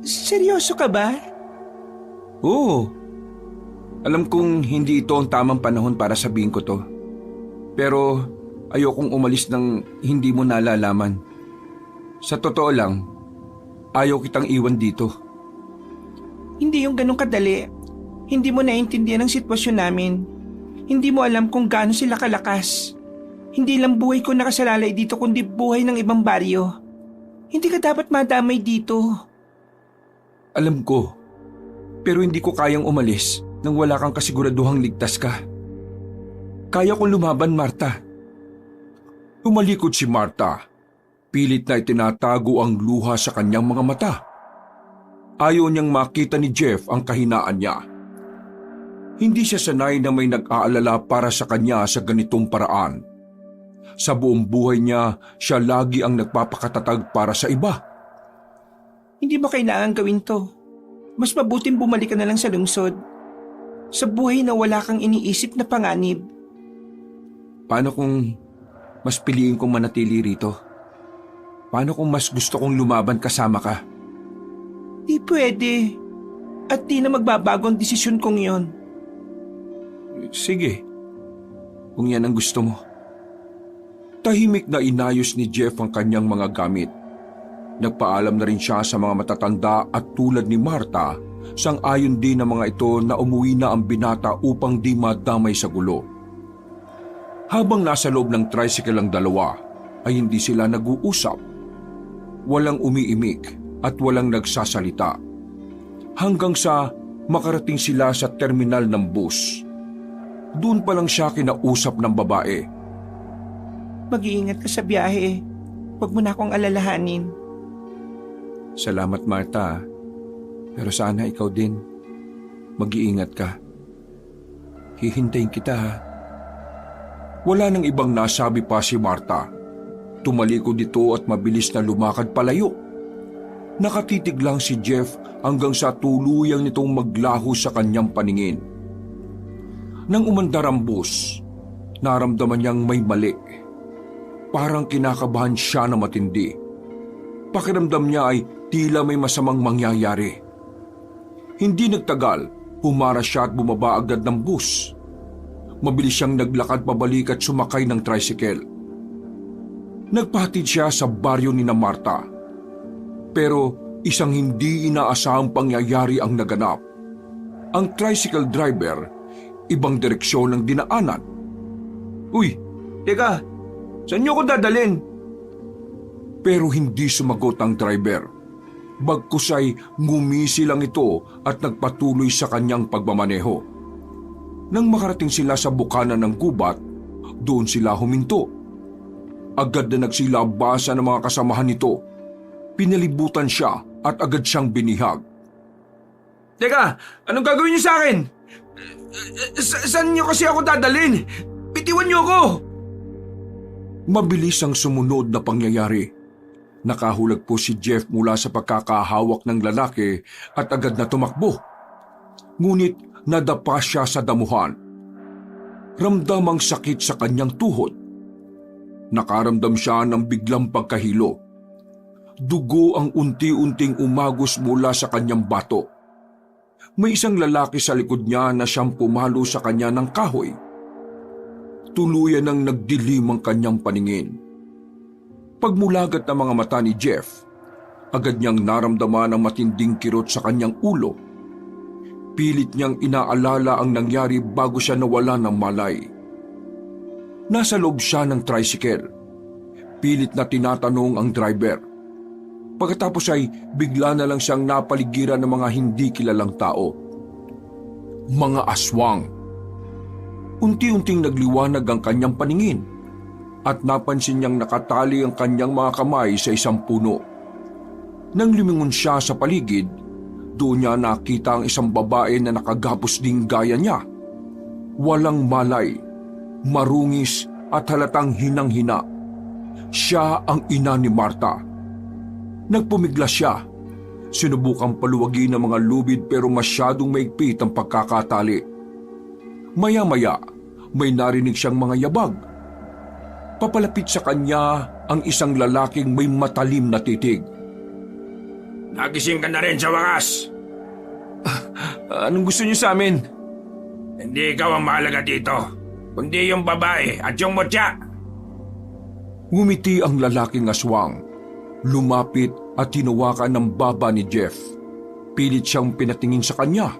seryoso ka ba? Oo. Alam kong hindi ito ang tamang panahon para sabihin ko to. Pero ayokong umalis nang hindi mo nalalaman. Sa totoo lang, ayaw kitang iwan dito. Hindi yung ganun kadali. Hindi mo naiintindihan ang sitwasyon namin. Hindi mo alam kung gaano sila kalakas. Hindi lang buhay ko nakasalalay dito kundi buhay ng ibang baryo. Hindi ka dapat madamay dito. Alam ko, pero hindi ko kayang umalis nang wala kang kasiguraduhang ligtas ka. Kaya kong lumaban, Marta. Tumalikod si Marta. Pilit na itinatago ang luha sa kanyang mga mata. Ayaw niyang makita ni Jeff ang kahinaan niya. Hindi siya sanay na may nag-aalala para sa kanya sa ganitong paraan. Sa buong buhay niya, siya lagi ang nagpapakatatag para sa iba. Hindi mo kailangan gawin to. Mas mabuting bumalik ka na lang sa lungsod. Sa buhay na wala kang iniisip na panganib. Paano kung mas piliin kong manatili rito? Paano kung mas gusto kong lumaban kasama ka? Di pwede. At di na magbabago ang desisyon kong yon. Sige, kung yan ang gusto mo. Tahimik na inayos ni Jeff ang kanyang mga gamit. Nagpaalam na rin siya sa mga matatanda at tulad ni Marta, sang-ayon din ng mga ito na umuwi na ang binata upang di madamay sa gulo. Habang nasa loob ng tricycle ang dalawa, ay hindi sila nag-uusap. Walang umiimik at walang nagsasalita. Hanggang sa makarating sila sa terminal ng bus. Doon pa lang siya kinausap ng babae. Mag-iingat ka sa biyahe. Huwag mo na akong alalahanin. Salamat, Marta. Pero sana ikaw din. Mag-iingat ka. Hihintayin kita, ha? Wala nang ibang nasabi pa si Marta. Tumalikod ito at mabilis na lumakad palayo. Nakatitig lang si Jeff hanggang sa tuluyang nitong maglaho sa kanyang paningin. Nang umandar ang bus, naramdaman niyang may mali. Parang kinakabahan siya na matindi. Pakiramdam niya ay tila may masamang mangyayari. Hindi nagtagal, humara siya at bumaba agad ng bus. Mabilis siyang naglakad pabalik at sumakay ng tricycle. Nagpahatid siya sa baryo ni na Marta. Pero isang hindi inaasahang pangyayari ang naganap. Ang tricycle driver, ibang direksyon ang dinaanan. Uy, teka, saan niyo ko dadalhin? Pero hindi sumagot ang driver. Bagkus ay ngumisi lang ito at nagpatuloy sa kanyang pagmamaneho. Nang makarating sila sa bukana ng gubat, doon sila huminto. Agad na nagsilabasa ng mga kasamahan nito. Pinalibutan siya at agad siyang binihag. Teka, anong gagawin niyo sa akin? Saan niyo kasi ako dadalhin? Bitiwan niyo ako! Mabilis ang sumunod na pangyayari. Nakahulag po si Jeff mula sa pagkakahawak ng lalaki at agad na tumakbo. Ngunit nadapa siya sa damuhan. Ramdam ang sakit sa kanyang tuhod. Nakaramdam siya ng biglang pagkahilo. Dugo ang unti-unting umagos mula sa kanyang bato. May isang lalaki sa likod niya na siyang pumalo sa kanya ng kahoy. Tuluyan ang nagdilim ang kanyang paningin. Pagmulagat ng mga mata ni Jeff, agad niyang naramdaman ang matinding kirot sa kanyang ulo. Pilit niyang inaalala ang nangyari bago siya nawala ng malay. Nasa loob siya ng tricycle. Pilit na tinatanong ang driver. Pagkatapos ay bigla na lang siyang napaligiran ng mga hindi kilalang tao. Mga aswang. Unti-unting nagliwanag ang kanyang paningin at napansin niyang nakatali ang kanyang mga kamay sa isang puno. Nang lumingon siya sa paligid, doon niya nakita ang isang babae na nakagapos ding gaya niya. Walang malay, marungis at halatang hinang-hina. Siya ang ina ni Marta. Nagpumiglas siya. Sinubukang paluwagin ng mga lubid pero masyadong maigpit ang pagkakatali. Maya-maya, may narinig siyang mga yabag. Papalapit sa kanya ang isang lalaking may matalim na titig. Nagising ka na rin sa wakas. Anong gusto niyo sa amin? Hindi ikaw ang mahalaga dito, kundi yung babae at yung mutya. Ngumiti ang lalaking aswang. lumapit at tinawakan ng baba ni Jeff. Pilit siyang pinatingin sa kanya.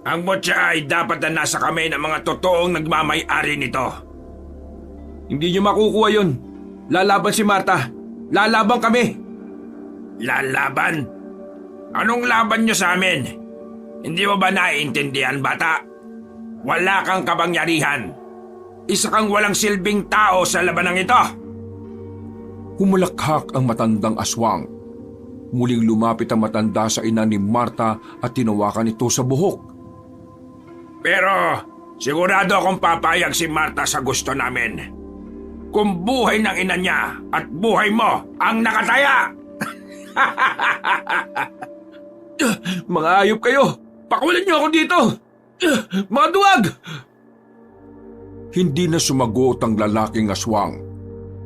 Ang mutya ay dapat na nasa kamay ng mga totoong nagmamay-ari nito. Hindi niyo makukuha yun. Lalaban si Marta. Lalaban kami. Lalaban? Anong laban niyo sa amin? Hindi mo ba naiintindihan, bata? Wala kang kapangyarihan. Isa kang walang silbing tao sa labanang ito. Humalakhak ang matandang aswang. Muling lumapit ang matanda sa ina ni Marta at tinawakan ito sa buhok. Pero sigurado akong papayag si Marta sa gusto namin. Kung buhay ng ina niya at buhay mo ang nakataya. Mga ayop kayo! Pakulan niyo ako dito! Mga duwag! Hindi na sumagot ang lalaking aswang.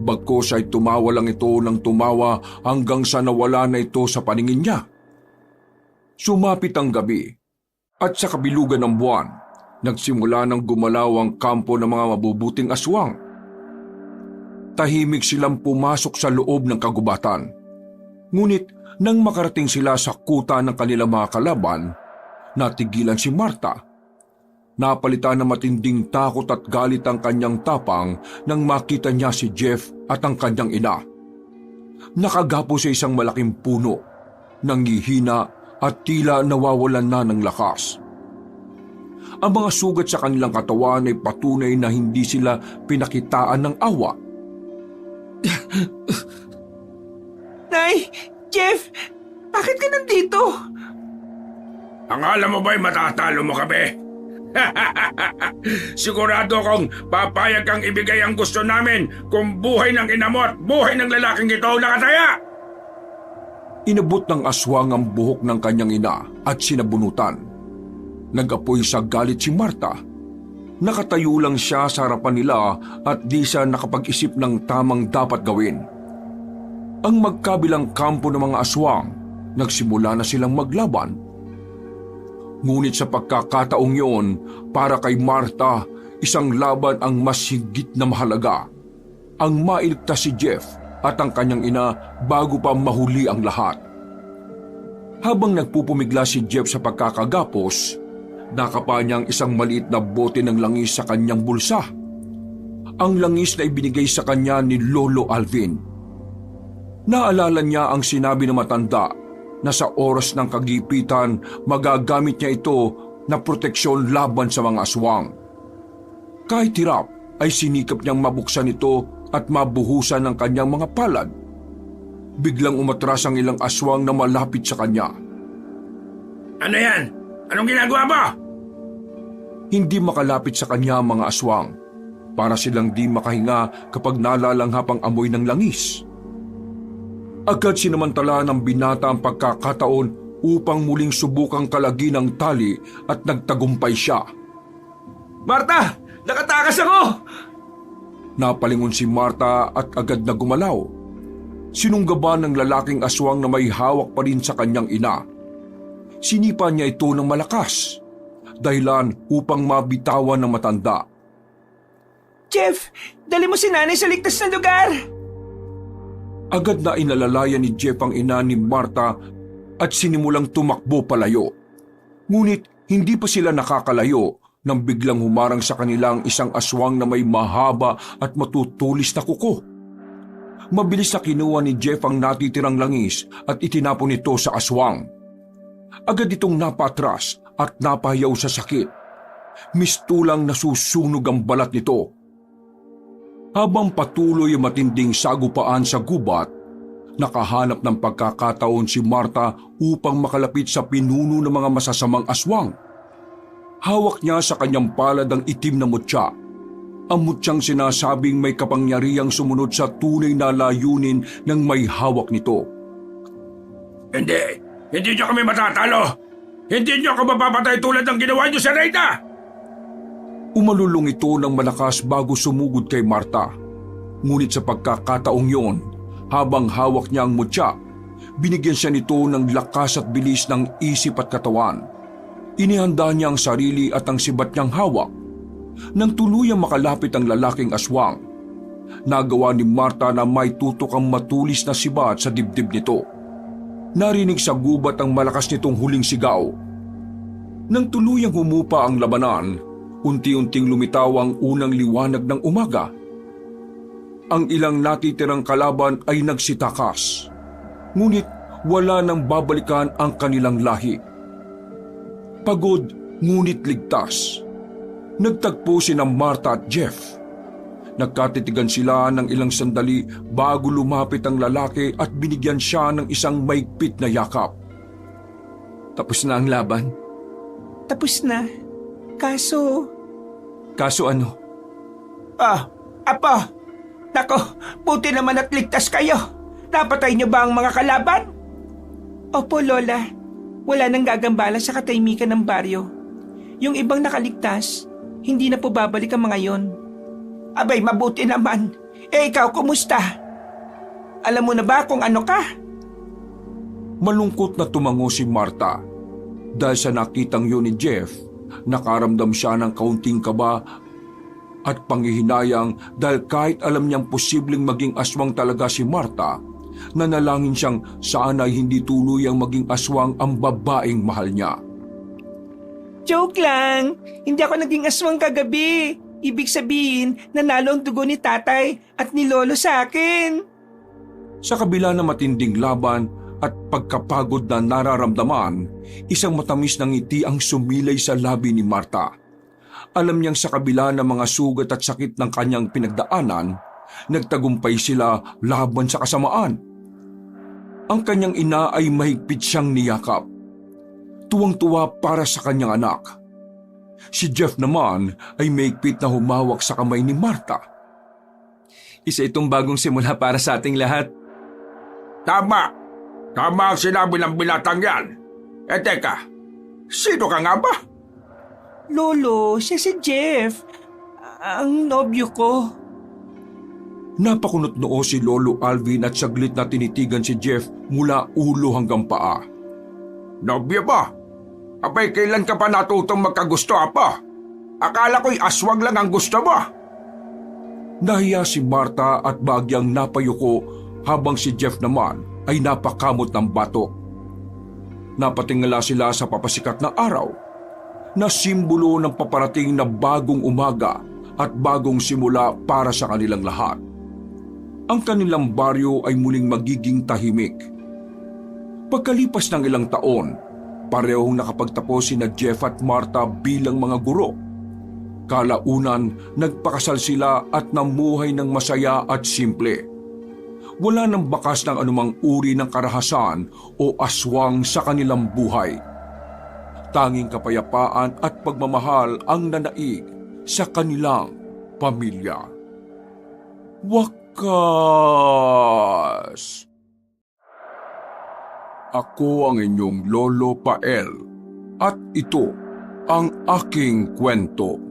Bagkos ay tumawa lang ito ng tumawa hanggang sa nawala na ito sa paningin niya. Sumapit ang gabi at sa kabilugan ng buwan, nagsimula ng gumalaw ang kampo ng mga mabubuting aswang. Tahimik silang pumasok sa loob ng kagubatan. Ngunit nang makarating sila sa kuta ng kanilang mga kalaban, natigilan si Marta. Napalitan ng matinding takot at galit ang kanyang tapang nang makita niya si Jeff at ang kanyang ina. Nakagapo sa isang malaking puno, nanghihina at tila nawawalan na ng lakas. Ang mga sugat sa kanilang katawan ay patunay na hindi sila pinakitaan ng awa. Nay! Jeff! Bakit ka nandito? Ang alam mo ba'y matatalo mo kami? Sigurado akong papayag kang ibigay ang gusto namin kung buhay ng ina mo at buhay ng lalaking ito ang nakataya. Inabot ng aswang ang buhok ng kanyang ina at sinabunutan. Nag-apoy sa galit si Marta. Nakatayo lang siya sa harapan nila at di siya nakapag-isip ng tamang dapat gawin. Ang magkabilang kampo ng mga aswang, nagsimula na silang maglaban. Ngunit sa pagkakataong yun, para kay Marta, isang laban ang mas higit na mahalaga. Ang mailigtas si Jeff at ang kanyang ina bago pa mahuli ang lahat. Habang nagpupumigla si Jeff sa pagkakagapos, nakapa niya ang isang maliit na bote ng langis sa kanyang bulsa. Ang langis na ibinigay sa kanya ni Lolo Alvin. Naalala niya ang sinabi ng matanda na sa oras ng kagipitan magagamit niya ito na proteksyon laban sa mga aswang. Kahit hirap ay sinikap niyang mabuksan ito at mabuhusan ng kanyang mga palad. Biglang umatras ang ilang aswang na malapit sa kanya. Ano yan? Anong ginagawa mo? Hindi makalapit sa kanya ang mga aswang para silang di makahinga kapag nalalanghap ang amoy ng langis. Agad sinamantala ng binata ang pagkakataon upang muling subukang kalagi ng tali at nagtagumpay siya. Marta! Nakatakas ako! Napalingon si Marta at agad na gumalaw. Sinunggaban ng lalaking aswang na may hawak pa rin sa kanyang ina. Sinipa niya ito ng malakas, dahilan upang mabitawan ng matanda. Jeff, dali mo si nanay sa ligtas na lugar! Agad na inalalayan ni Jeff ang ina ni Marta at sinimulang tumakbo palayo. Ngunit hindi pa sila nakakalayo nang biglang humarang sa kanilang isang aswang na may mahaba at matutulis na kuko. Mabilis na kinuha ni Jeff ang natitirang langis at itinapon ito sa aswang. Agad itong napatras at napahiyaw sa sakit. Mistulang nasusunog ang balat nito. Habang patuloy ang matinding sagupaan sa gubat, nakahanap ng pagkakataon si Marta upang makalapit sa pinuno ng mga masasamang aswang. Hawak niya sa kanyang palad ang itim na mutya. Ang mutyang sinasabing may kapangyarihang sumunod sa tunay na layunin ng may hawak nito. Hindi niyo kami matatalo! Hindi niyo ako mapapatay tulad ng ginawa niyo sa Reyna! Umalulong ito ng malakas bago sumugod kay Marta. Ngunit sa pagkakataong yon, habang hawak niya ang mutya, binigyan siya nito ng lakas at bilis ng isip at katawan. Inihanda niya ang sarili at ang sibat niyang hawak. Nang tuluyang makalapit ang lalaking aswang, nagawa ni Marta na may tutok ang matulis na sibat sa dibdib nito. Narinig sa gubat ang malakas nitong huling sigaw. Nang tuluyang humupa ang labanan, unti-unting lumitaw ang unang liwanag ng umaga. Ang ilang natitirang kalaban ay nagsitakas, ngunit wala nang babalikan ang kanilang lahi. Pagod ngunit ligtas, nagtagpo sina Marta at Jeff. Nagkatitigan sila ng ilang sandali bago lumapit ang lalaki at binigyan siya ng isang maigpit na yakap. Tapos na ang laban? Tapos na. Kaso, Kaso ano? Apo, nako, buti naman at ligtas kayo. Napatay niyo ba ang mga kalaban? opo Lola, wala nang gagambala sa katahimikan ng baryo. Yung ibang nakaligtas, hindi na po babalik ang mga yon. Abay, mabuti naman. Ikaw, kumusta? Alam mo na ba kung ano ka? Malungkot na tumango si Marta. Dahil sa nakitang yun ni Jeff, nakaramdam siya ng kaunting kaba at panghihinayang dahil kahit alam niyang posibleng maging aswang talaga si Marta, nanalangin siyang sana'y hindi tuluyang maging aswang ang babaeng mahal niya. Joke lang, hindi ako naging aswang kagabi. Ibig sabihin, nanalo ang dugo ni tatay at ni lolo sa akin. Sa kabila ng matinding laban at pagkapagod na nararamdaman, isang matamis na ngiti ang sumilay sa labi ni Marta. Alam niyang sa kabila ng mga sugat at sakit ng kanyang pinagdaanan, nagtagumpay sila laban sa kasamaan. Ang kanyang ina ay mahigpit siyang niyakap. Tuwang-tuwa para sa kanyang anak. Si Jeff naman ay mahigpit na humawak sa kamay ni Marta. Isa itong bagong simula para sa ating lahat. Tama. Tama ang sinabi ng binatang yan. Teka, sino ka nga ba? Lolo, siya si Jeff. Ang nobyo ko. Napakunot noo si Lolo Alvin at saglit na tinitigan si Jeff mula ulo hanggang paa. Nobyo ba? Abay, kailan ka pa natutong magkagusto, apa? Akala ko'y aswang lang ang gusto mo. Nahiya si Marta at bagyang napayuko habang si Jeff naman ay napakamot ng batok. Napatingala sila sa papasikat na araw na simbolo ng paparating na bagong umaga at bagong simula para sa kanilang lahat. Ang kanilang baryo ay muling magiging tahimik. Pagkalipas ng ilang taon, parehong nakapagtapos sina Jeff at Marta bilang mga guro. Kalaunan, nagpakasal sila at namuhay ng masaya at simple. Wala nang bakas ng anumang uri ng karahasan o aswang sa kanilang buhay. Tanging kapayapaan at pagmamahal ang nanaig sa kanilang pamilya. Wakas! Ako ang inyong Lolo Pael at ito ang aking kwento.